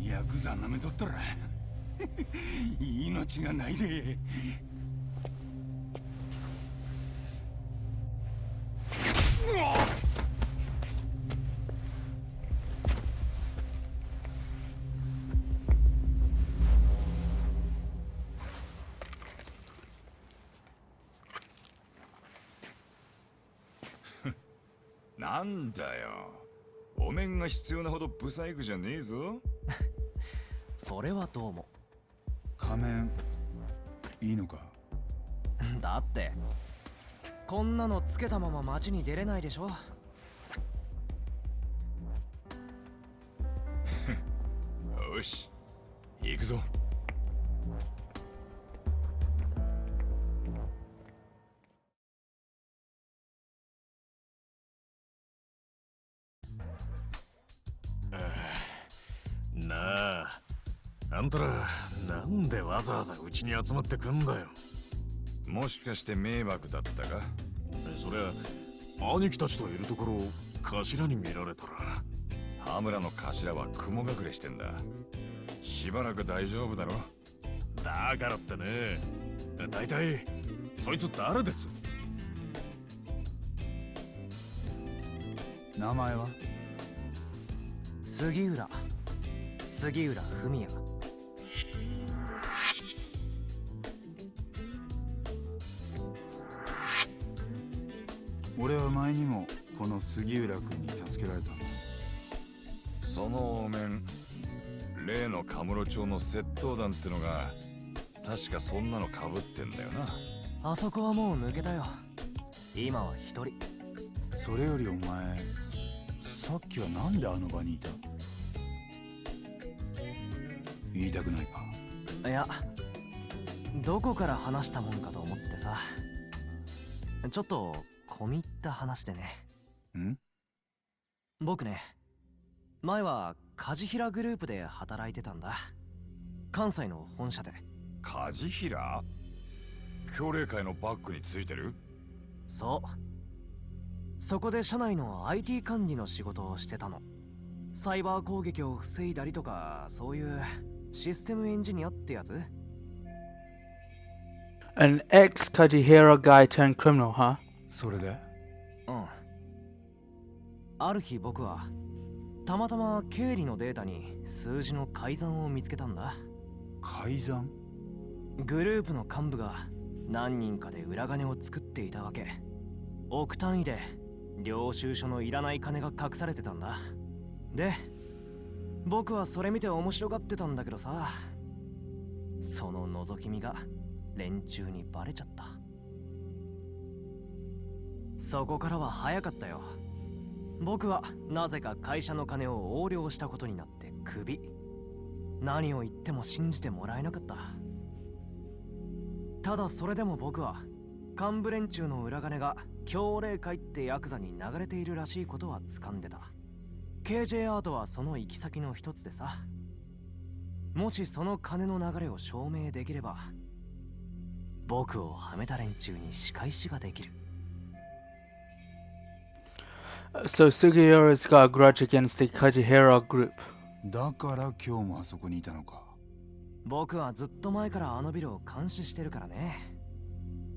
S13: ヤクザ舐めとったら命がないで。
S5: なんだよ。お面が必要なほどブサイクじゃねえぞ。
S14: それはどうも。
S4: 仮面いいのか？
S14: だってこんなのつけたまま街に出れないでしょ。
S5: よし、行くぞ。
S3: なあ、あんたらなんでわざわざうちに集まってくんだよ。
S5: もしかして迷惑だったか？
S3: そりゃ兄貴たちといるところを頭に見られたら。
S5: 羽村の頭は雲隠れしてんだ。しばらく大丈夫だろ。
S3: だからってね、だいたいそいつ誰です？
S4: 名前は？
S14: 杉浦文也。
S4: 俺は前にもこの杉浦君に助けられたんだ。
S5: そのお面、例のカムロ町の窃盗団ってのが確かそんなの被ってんだよ
S14: な。あそこはもう抜けたよ。今は一人。
S4: それよりお前、さっきはなんであの場にいた？言いたくないか？
S14: いや、どこから話したもんかと思ってさ。ちょっと込み入った話でね。
S4: ん？
S14: 僕ね、前は梶平グループで働いてたんだ。関西の本社で。
S5: 梶平？協励会のバックについてる？
S14: そう。そこで社内の IT 管理の仕事をしてたの。サイバー攻撃を防いだりとか、そういうシステムエンジニアってやつ。
S1: An ex-Kajihira guy turned criminal, huh?
S4: それで？
S14: うん。ある日僕はたまたま経理のデータに数字の改ざんを見つけたんだ。
S4: 改ざん？
S14: グループの幹部が何人かで裏金を作っていたわけ。億単位で領収書のいらない金が隠されてたんだ。で、僕はそれ見て面白がってたんだけどさ、その覗き見が連中にバレちゃった。そこからは早かったよ。僕はなぜか会社の金を横領したことになってクビ。何を言っても信じてもらえなかった。ただそれでも僕は幹部連中の裏金が強霊会ってヤクザに流れているらしいことは掴んでた。 KJ アートはその行き先の一つでさ、もしその金の流れを証明できれば僕をはめた連中に仕返しができる。
S1: So Sugiura's got a grudge against the Kajihira group.
S4: だから今日もあそこにいたのか。
S14: 僕はずっと前からあのビルを監視してるからね。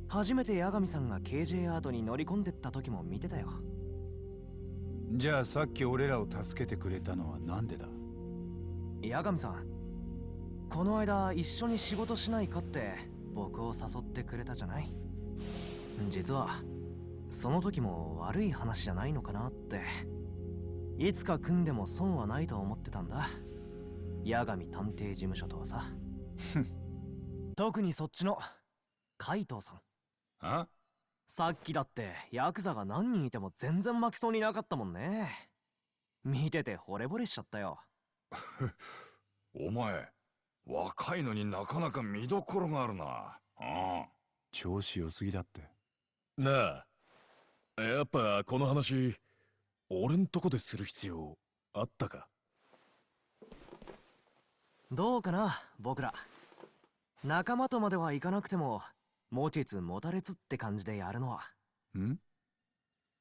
S14: 初めて八神さんが KJ アートに乗り込んでった時も見てたよ。
S4: じゃあさっき俺らを助けてくれたのはなんでだ？
S14: 八神さん、この間一緒に仕事しないかって僕を誘ってくれたじゃない。実はその時も悪い話じゃないのかなって。いつか組んでも損はないと思ってたんだ、八神探偵事務所とはさ。特にそっちの海藤さん。
S5: あ？
S14: さっきだってヤクザが何人いても全然負けそうになかったもんね。見てて惚れ惚れしちゃったよ。
S5: お前、若いのになかなか見どころがあるな。
S4: 調子良すぎだって。
S3: なあ、やっぱこの話俺んとこでする必要あったか？
S14: どうかな、僕ら仲間とまではいかなくても持ちつ持たれつって感じでやるのは。
S4: ん？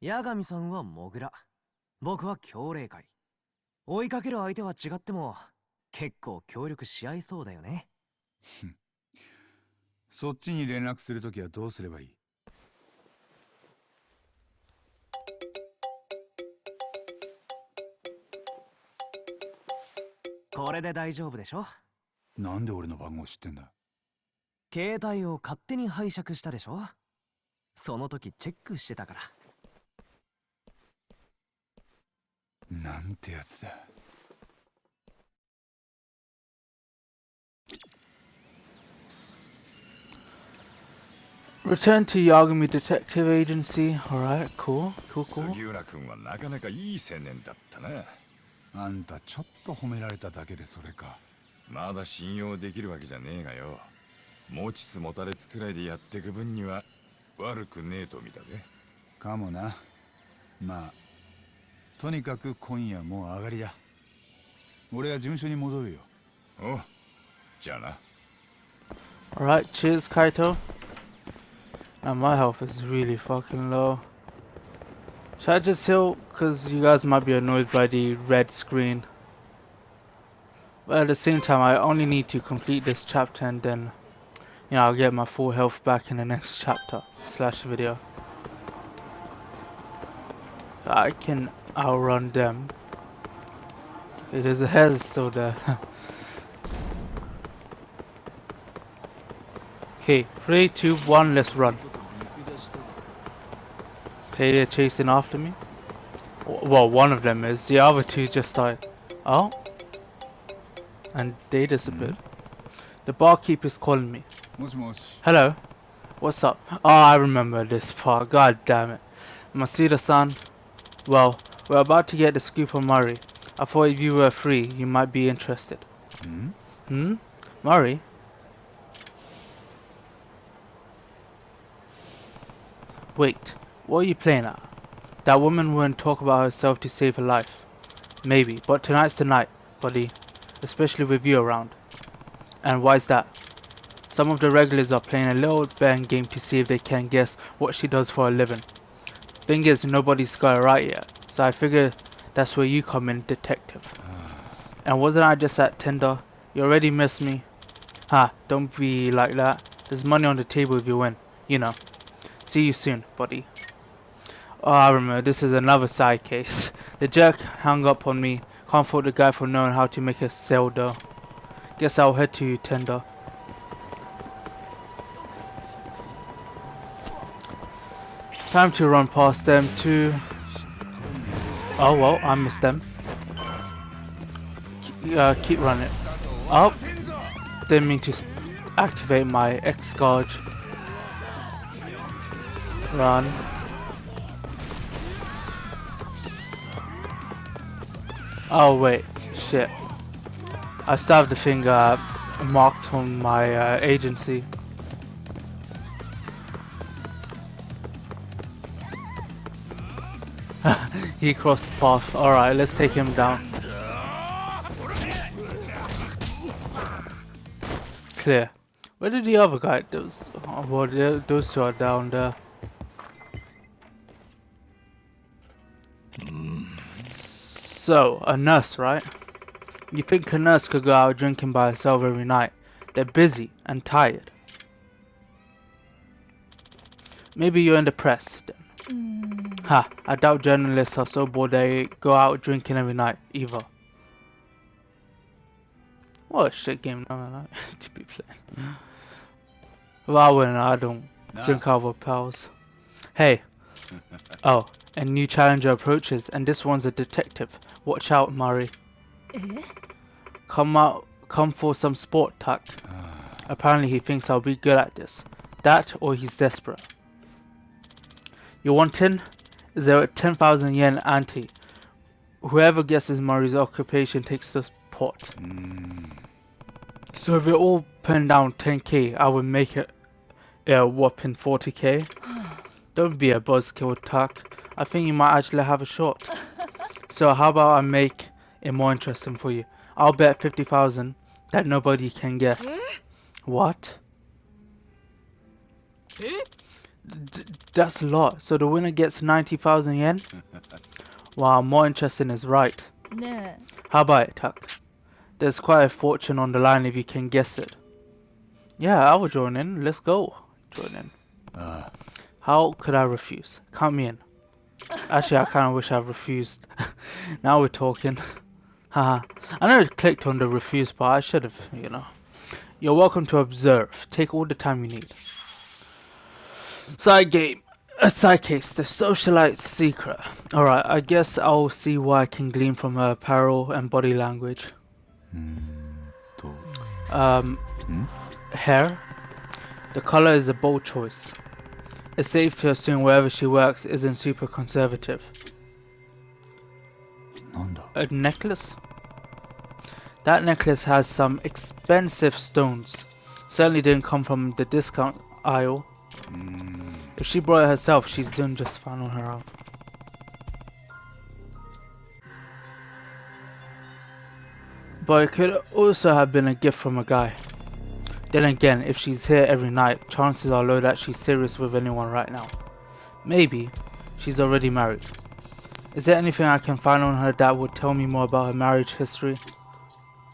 S14: 八神さんはモグラ、僕は強霊会。追いかける相手は違っても結構協力し合いそうだよね。
S4: そっちに連絡するときはどうすればいい？
S14: これで大丈夫でしょ？
S4: なんで俺の番号知ってんだ？
S14: 携帯を勝手に拝借したでしょ？その時チェックしてたから。
S4: なんてやつだ。
S1: Return to Yagami Detective Agency. Alright, cool.
S5: 杉浦君はなかなかいい青年だったな。
S4: あんたちょっと褒められただけでそれか。
S5: まだ信用できるわけじゃねえがよ。持ちつ持たれつくらいでやってく分には悪くねえと見たぜ。
S4: かもな。まあとにかく今夜もう上がりだ。俺は事務所に戻るよ。
S5: おう、じゃあな。
S1: Alright, cheers, Kaito. Now my health is really fucking low. Should I just heal? Because you guys might be annoyed by the red screen. But at the same time, I only need to complete this chapter and then, you know, I'll get my full health back in the next chapter / video. I can outrun them. It is a hair still there. Okay, 3, 2, 1, let's run. Okay, they're chasing after me. Well, one of them is. The other two just started. Oh. And they disappeared. The barkeeper's calling me. Hello. What's up? Oh, I remember this part. God damn it. Masuda-san. Well, we're about to get the scoop on Murray. I thought if you were free, you might be interested. Murray? Wait, what are you playing at? That woman wouldn't talk about herself to save her life. Maybe, but tonight's the night, buddy. Especially with you around. And why's that? Some of the regulars are playing a little betting game to see if they can guess what she does for a living. Thing is, nobody's got it right yet, so I figure that's where you come in, detective. And wasn't I just at Tinder? You already missed me. Ha, don't be like that. There's money on the table if you win. You know. See you soon, buddy. Oh, I remember, this is another side case. The jerk hung up on me. Can't fault the guy for knowing how to make a sale though. Guess I'll head to Tinder. Time to run past them too. Oh well, I missed them. Keep running. Oh, didn't mean to activate my X guard. Run. Oh wait, shit. I still have the finger marked on my agency. He crossed the path. Alright, let's take him down. Clear. Where did the other guy? Those two are down there. So, a nurse, right? You think a nurse could go out drinking by herself every night? They're busy and tired. Maybe you're in the press then. Ha, I doubt journalists are so bored they go out drinking every night either. What a shit game no, to be playing. Well, I don't drink out with pals. Hey. Oh, a new challenger approaches, and this one's a detective. Watch out, Murray. Come for some sport, Tak. Apparently he thinks I'll be good at this. That, or he's desperate. You want in? Is there a 10,000 yen ante? Whoever guesses Murray's occupation takes the pot. So if you're all putting down 10k, I would make it a whopping 40k. Don't be a buzzkill, Tak. I think you might actually have a shot. So how about I make it more interesting for you? I'll bet 50,000 that nobody can guess. What? That's a lot. So the winner gets 90,000 yen? Wow, more interesting is right. How about it, Tak? There's quite a fortune on the line if you can guess it. Yeah, I will join in. Let's go. Join in. How could I refuse? Count me in. Actually, I kind of wish I refused. Now we're talking. Haha. I know it clicked on the refuse part. I should have, you know. You're welcome to observe. Take all the time you need. Side game. A side case. The socialite's secret. Alright, I guess I'll see what I can glean from her apparel and body language. Hair. The color is a bold choice. It's safe to assume wherever she works isn't super conservative. A necklace? That necklace has some expensive stones. Certainly didn't come from the discount aisle. If she brought it herself, she's doing just fine on her own. But it could also have been a gift from a guy. Then again, if she's here every night, chances are low that she's serious with anyone right now. Maybe she's already married. Is there anything I can find on her that would tell me more about her marriage history?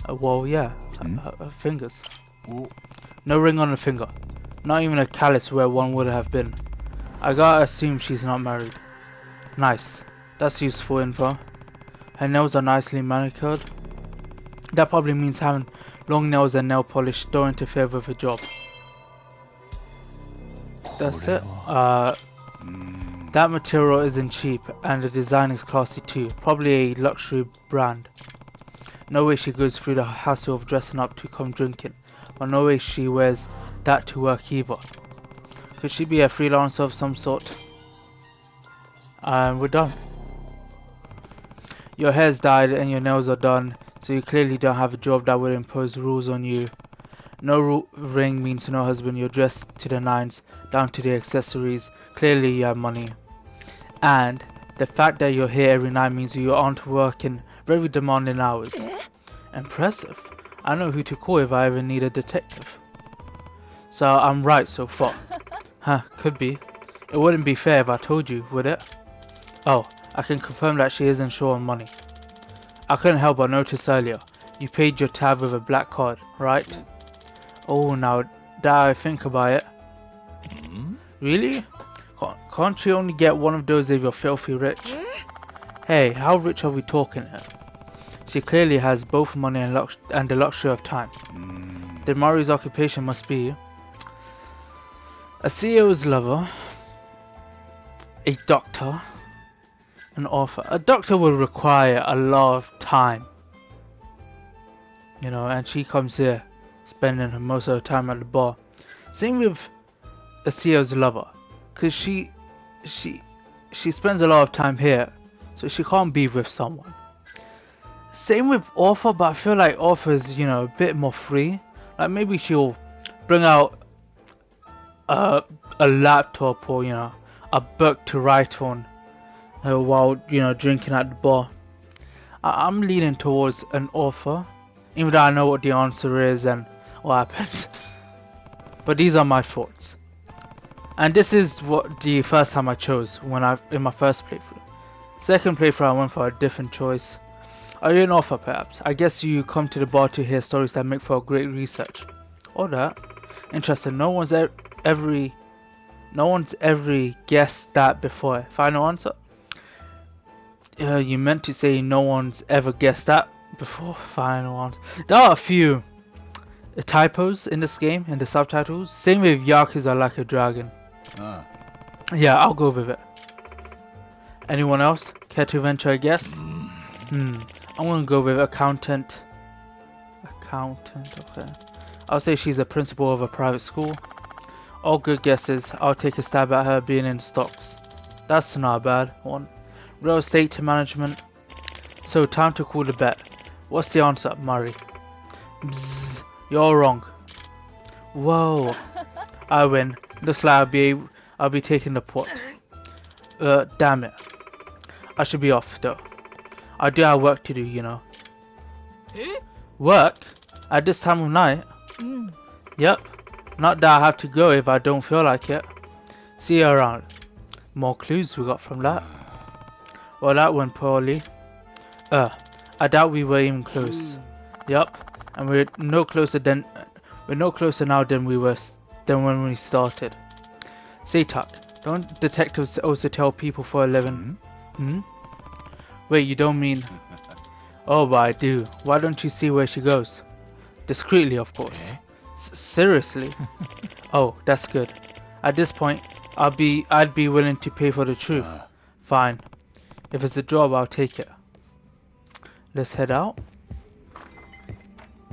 S1: Well, yeah, her fingers. No ring on the finger. Not even a callus where one would have been. I gotta assume she's not married. Nice. That's useful info. Her nails are nicely manicured. That probably means having long nails and nail polish don't interfere with her job. That's it. That material isn't cheap and the design is classy too. Probably a luxury brand. No way she goes through the hassle of dressing up to come drinking. But no way she wears that to work either. Could she be a freelancer of some sort? And we're done. Your hair's dyed and your nails are done, so you clearly don't have a job that would impose rules on you. No ring means no husband. You're dressed to the nines, down to the accessories. Clearly you have money. And the fact that you're here every night means you aren't working very demanding hours. Impressive. I know who to call if I ever need a detective. So I'm right so far. Huh, could be. It wouldn't be fair if I told you, would it? Oh, I can confirm that she isn't short on money. I couldn't help but notice earlier. You paid your tab with a black card, right? Oh, now that I think about it. Really? Can't you only get one of those if you're filthy rich? Hey, how rich are we talking here? She clearly has both money and the luxury of time. Then Mari's occupation must be a CEO's lover, a doctor, an author. A doctor will require a lot of time. You know, and she comes here spending most of the time at the bar. Same with a CEO's lover, because she spends a lot of time here, so she can't be with someone. Same with author, but I feel like author's, you know, a bit more free. Like maybe she'll bring out a laptop or, you know, a book to write on while, you know, drinking at the bar. I'm leaning towards an author, even though I know what the answer is and what happens. But these are my thoughts. And this is what the first time I chose in my first playthrough. Second playthrough I went for a different choice. Are you an author perhaps? I guess you come to the bar to hear stories that make for great research. Or that. Interesting. No one's ever guessed that before. Final answer? You meant to say no one's ever guessed that before. Final answer. There are a few typos in this game, in the subtitles. Same with Yakuza Like a Dragon. Yeah, I'll go with it. Anyone else? Care to venture a guess? I'm gonna go with accountant. Okay. I'll say she's a principal of a private school. All good guesses. I'll take a stab at her being in stocks. That's not a bad one. Real estate management. So time to call the bet. What's the answer, Murray? Bzzz, you're all wrong. Whoa. I win. Looks like I'll be taking the pot. Damn it. I should be off though. I do have work to do, you know. Work? At this time of night? Yep. Not that I have to go if I don't feel like it. See you around. More clues we got from that. Well, that went poorly. I doubt we were even close. Yep. And we're no closer now than when we started. Say, Tuck, don't detectives also tell people for a living? Wait, you don't mean... Oh, but I do. Why don't you see where she goes? Discreetly, of course. Seriously? Oh, that's good. At this point, I'd be willing to pay for the truth. Fine. If it's a job, I'll take it. Let's head out.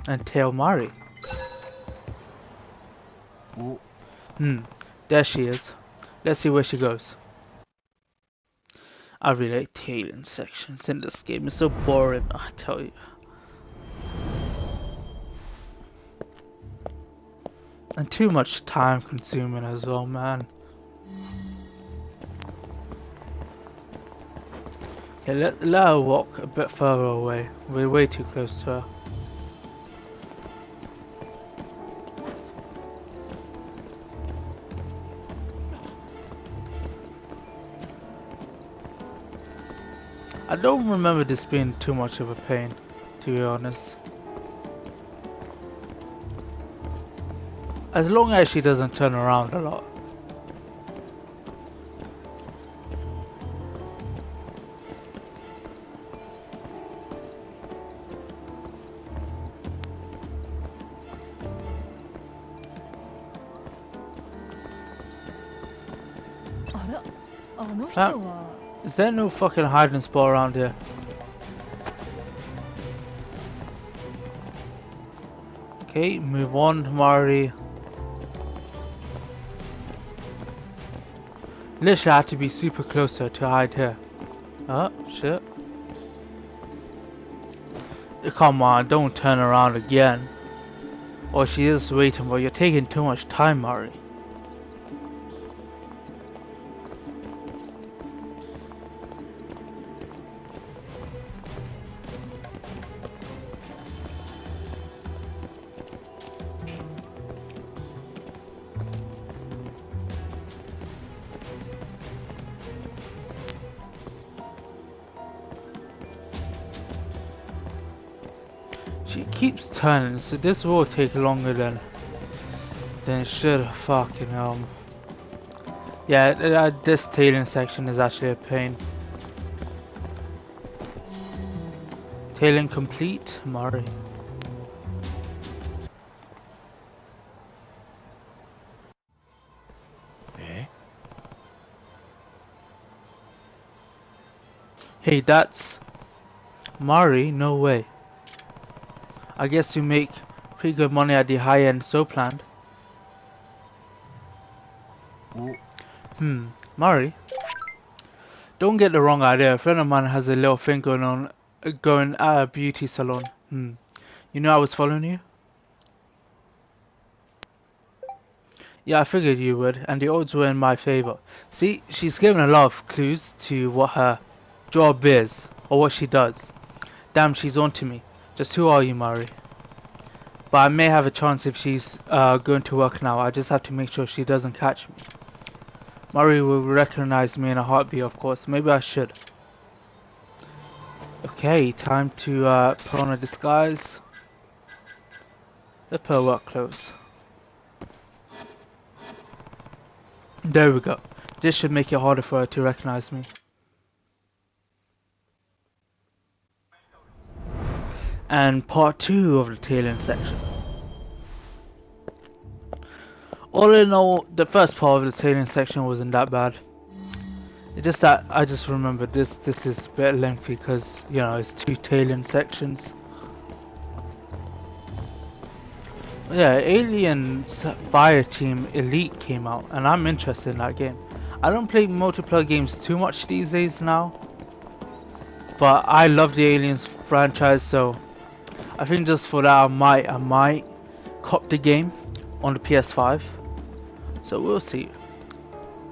S1: And tell Mari. There she is. Let's see where she goes. I really like tailing sections in this game. It's so boring, I tell you. And too much time consuming as well, man. Okay, let her walk a bit further away. We're way too close to her. I don't remember this being too much of a pain, to be honest. As long as she doesn't turn around a lot. Is there no fucking hiding spot around here? Okay, move on, Mari. Literally, I have to be super close to her to hide here. Oh, shit. Come on, don't turn around again. Or she is waiting, but you're taking too much time, Mari. keeps turning, so this will take longer than it should. Fucking hell. Yeah, this tailing section is actually a pain. Tailing complete, Mari. Hey, that's Mari? No way. I guess you make pretty good money at the high end, so planned. Mari? Don't get the wrong idea. A friend of mine has a little thing going at a beauty salon. You know I was following you? Yeah, I figured you would, and the odds were in my favor. See, she's given a lot of clues to what her job is, or what she does. Damn, she's on to me. Just who are you, Mari? But I may have a chance if she's going to work now. I just have to make sure she doesn't catch me. Mari will recognize me in a heartbeat, of course. Maybe I should. Okay, time to put on a disguise. Let's put her work clothes. There we go. This should make it harder for her to recognize me. And part 2 of the tailing section. All in all, the first part of the tailing section wasn't that bad. It's just that I just remembered this is a bit lengthy because, you know, it's 2 tailing sections. Yeah, Aliens Fireteam Elite came out, and I'm interested in that game. I don't play multiplayer games too much these days now, but I love the Aliens franchise, so I think just for that I might cop the game on the PS5. So we'll see.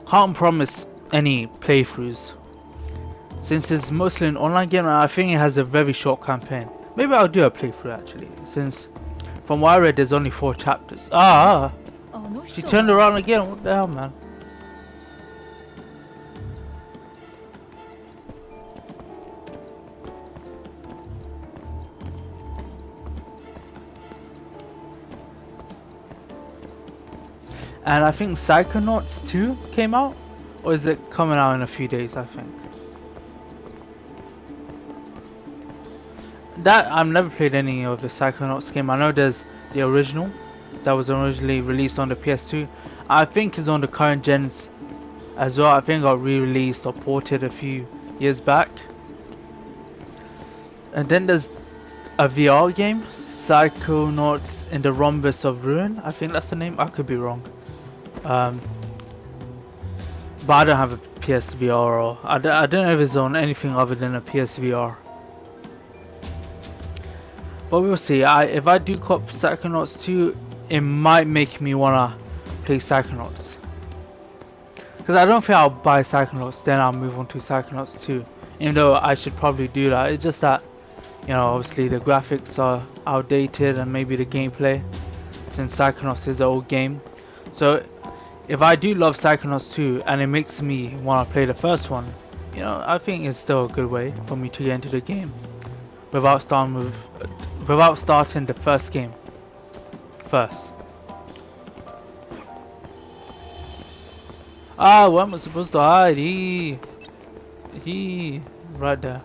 S1: Can't promise any playthroughs since it's mostly an online game, and I think it has a very short campaign. Maybe I'll do a playthrough actually, since from what I read there's only 4 chapters. She turned around again. What the hell, man? And I think Psychonauts 2 came out, or is it coming out in a few days? I think that I've never played any of the Psychonauts game. I know there's the original that was originally released on the PS2. I think is on the current gens as well. I think it got re-released or ported a few years back. And then there's a VR game, Psychonauts in the Rhombus of Ruin. I think that's the name. I could be wrong. But I don't have a PSVR, or I don't know if it's on anything other than a PSVR. But we'll see. If I do cop Psychonauts 2, it might make me wanna play Psychonauts. Because I don't think I'll buy Psychonauts, then I'll move on to Psychonauts 2. Even though I should probably do that. It's just that, you know, obviously the graphics are outdated and maybe the gameplay, since Psychonauts is an old game. So if I do love Psychonauts 2 and it makes me want to play the first one, you know, I think it's still a good way for me to get into the game without starting the first game first. Where am I supposed to hide? Right there.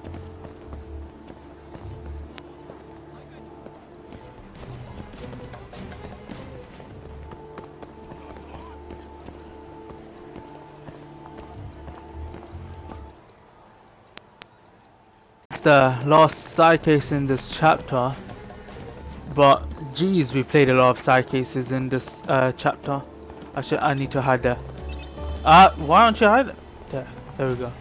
S1: The last side case in this chapter, but geez, we played a lot of side cases in this chapter. I need to hide there. Why don't you hide it? There we go.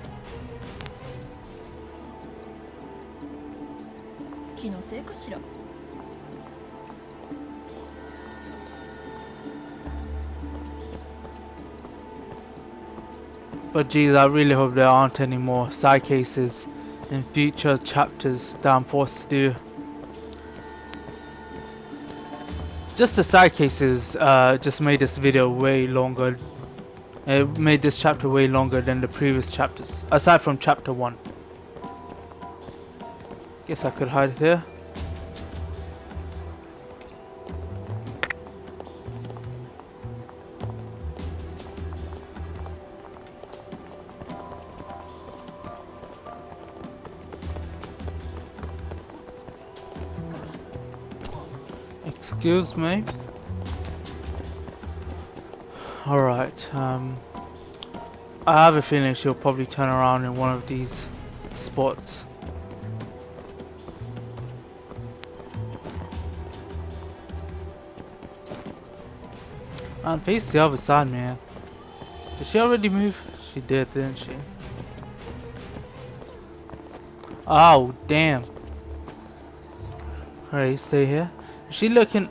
S1: But geez, I really hope there aren't any more side cases in future chapters that I'm forced to do. Just the side cases just made this video way longer. It made this chapter way longer than the previous chapters, aside from chapter 1. Guess I could hide it here. Excuse me. Alright, I have a feeling she'll probably turn around in one of these spots. And face the other side, man. Did she already move? She did, didn't she? Oh, damn. Alright, stay here. Is she looking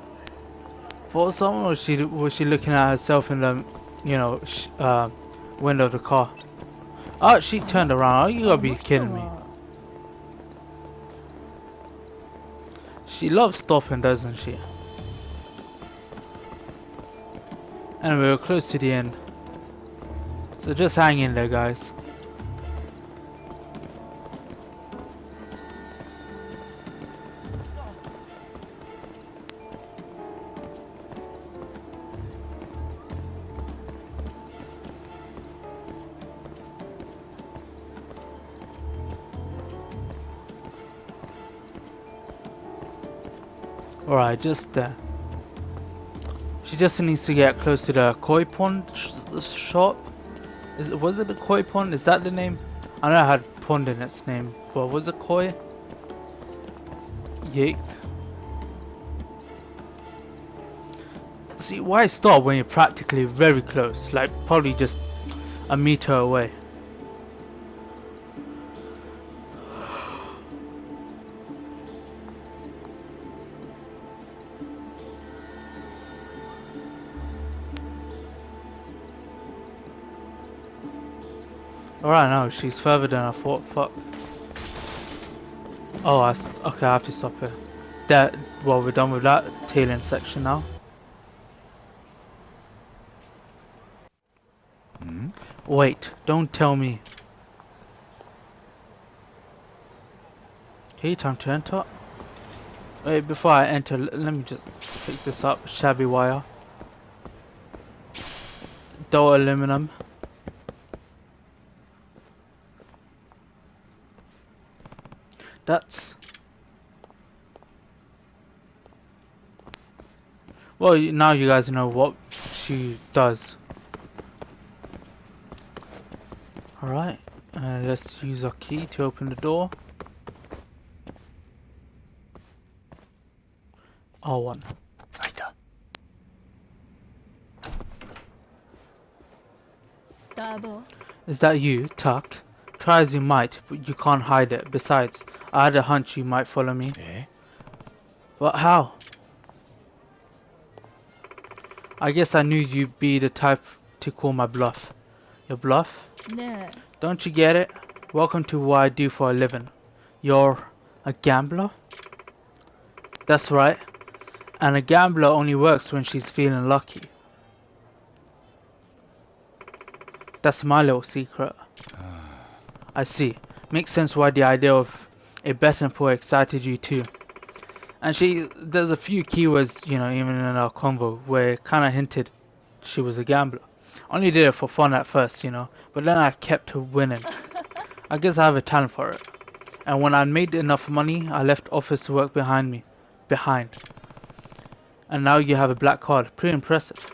S1: for someone, or was she looking at herself in the, you know, window of the car? Oh, she turned around. Oh, you gotta be kidding me. She loves stopping, doesn't she? And we're close to the end. So just hang in there, guys. Alright, just there. She just needs to get close to the koi pond shop. Was it the koi pond? Is that the name? I know it had pond in its name, but was it koi? Yake. See, why stop when you're practically very close? Like probably just a meter away. Alright, no, she's further than I thought. Fuck. Oh, okay, I have to stop here. Well, we're done with that tail end section now. Wait, don't tell me. Okay, time to enter. Wait, before I enter, let me just pick this up. Shabby wire. Dull aluminum. That's... Well, now you guys know what she does. Alright, let's use our key to open the door. R1. Is that you, Tuck? Try as you might, but you can't hide it. Besides, I had a hunch you might follow me. But how? I guess I knew you'd be the type to call my bluff. Your bluff?
S7: No.
S1: Don't you get it? Welcome to what I do for a living. You're a gambler? That's right. And a gambler only works when she's feeling lucky. That's my little secret. I see. Makes sense why the idea of a betting pool excited you too. And there's a few keywords, you know, even in our convo, where it kind of hinted she was a gambler. Only did it for fun at first, you know, but then I kept winning. I guess I have a talent for it. And when I made enough money, I left office work behind. And now you have a black card. Pretty impressive.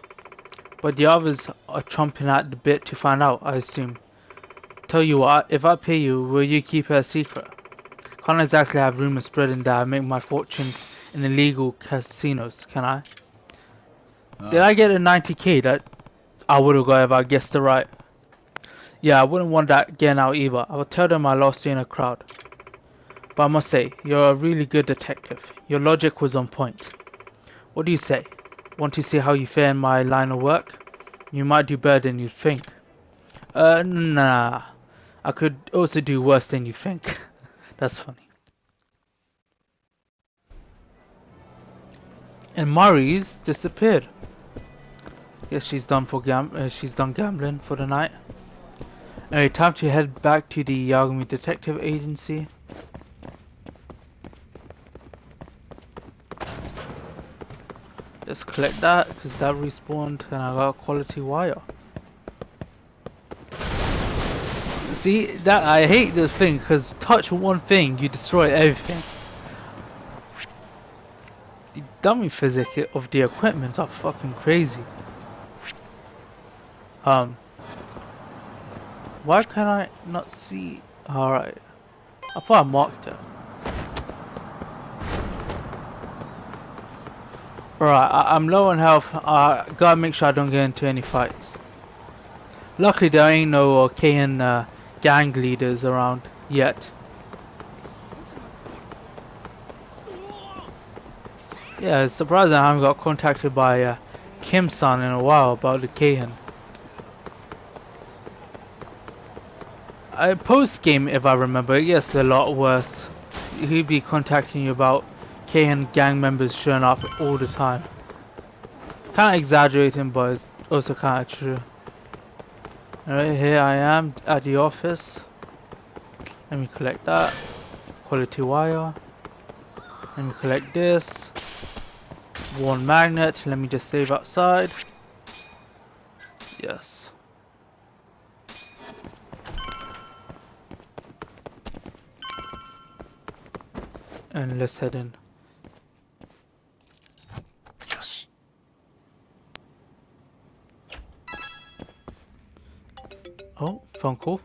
S1: But the others are chomping at the bit to find out, I assume. Tell you what, if I pay you, will you keep it a secret? Can't exactly have rumors spreading that I make my fortunes in illegal casinos, can I? Did I get a 90k that I would have got if I guessed it right? Yeah, I wouldn't want that getting out either. I will tell them I lost you in a crowd. But I must say, you're a really good detective. Your logic was on point. What do you say? Want to see how you fare in my line of work? You might do better than you think. Nah. I could also do worse than you think. That's funny. And Mari's disappeared. Guess she's done gambling for the night. Anyway, time to head back to the Yagami Detective Agency. Just collect that because that respawned and I got a quality wire. See, that I hate this thing because touch one thing, you destroy everything. dummy physics of the equipment are fucking crazy. Why can I not see? Alright. I thought I marked it. Right, I'm low on health. I gotta make sure I don't get into any fights. Luckily there ain't no Keihan gang leaders around yet. Yeah, it's surprising I haven't got contacted by Kim-san in a while about the Keihan. Post game, if I remember, it gets a lot worse. He'd be contacting you about Keihan gang members showing up all the time. Kinda exaggerating, but it's also kinda true. Alright, here I am at the office. Let me collect that. Quality wire. Let me collect this. One magnet. Let me just save outside. Yes. And let's head in. Oh, phone call.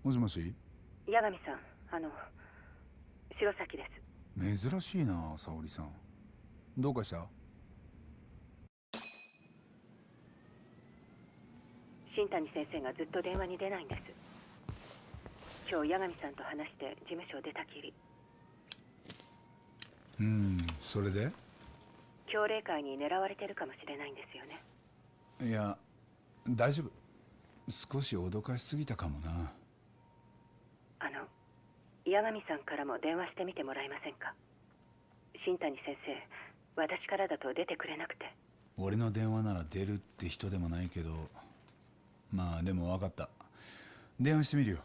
S4: もしもし。
S7: 八神さん、白崎です。
S4: 珍しいな、沙織さん。どうかした？
S7: 新谷先生がずっと電話に出ないんです。今日八神さんと話して事務所を出たきり。
S4: それで？
S7: 強霊会に狙われてるかもしれないんですよね。
S4: いや、大丈夫。少し脅かしすぎたかもな。
S7: 八神さんからも電話してみてもらえませんか？新谷先生、私からだと出てくれなくて。
S4: 俺の電話なら出るって人でもないけど、まあでも分かった。電話してみるよ。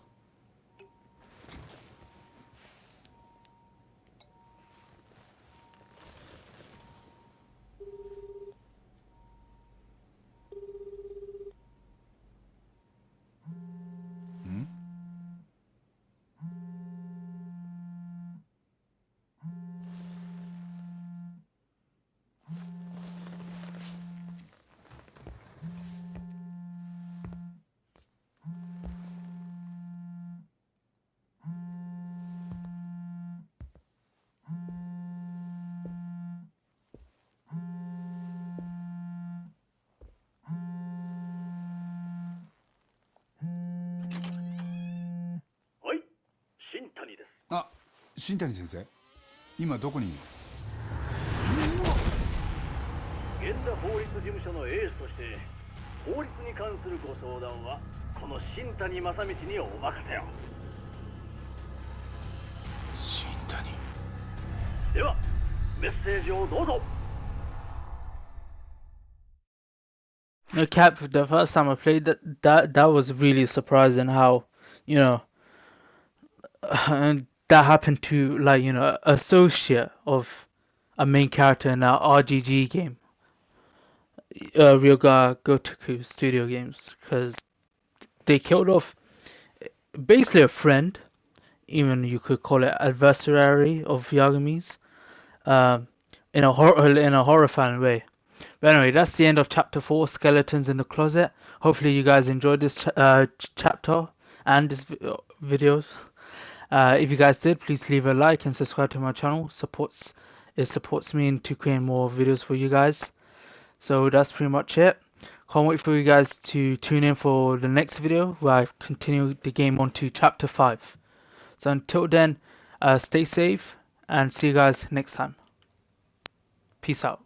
S4: あ、新谷先生、今どこにいる？
S8: 源田法律事務所のエースとして法律に関するご相談はこの新谷正道にお任せを。
S4: 新谷。
S8: ではメッセージをどうぞ。
S1: No cap, the first time I played that was really surprising how, you know, that happened to, like, you know, associate of a main character in an RGG game, Ryu Ga Gotoku Studio games, because they killed off basically a friend, even you could call it adversary of Yagami's, in a horrifying way. But anyway, that's the end of chapter 4, Skeletons in the Closet. Hopefully you guys enjoyed this chapter and this videos. If you guys did, please leave a like and subscribe to my channel. It supports me into creating more videos for you guys. So that's pretty much it. Can't wait for you guys to tune in for the next video where I continue the game on to chapter 5. So until then, stay safe and see you guys next time. Peace out.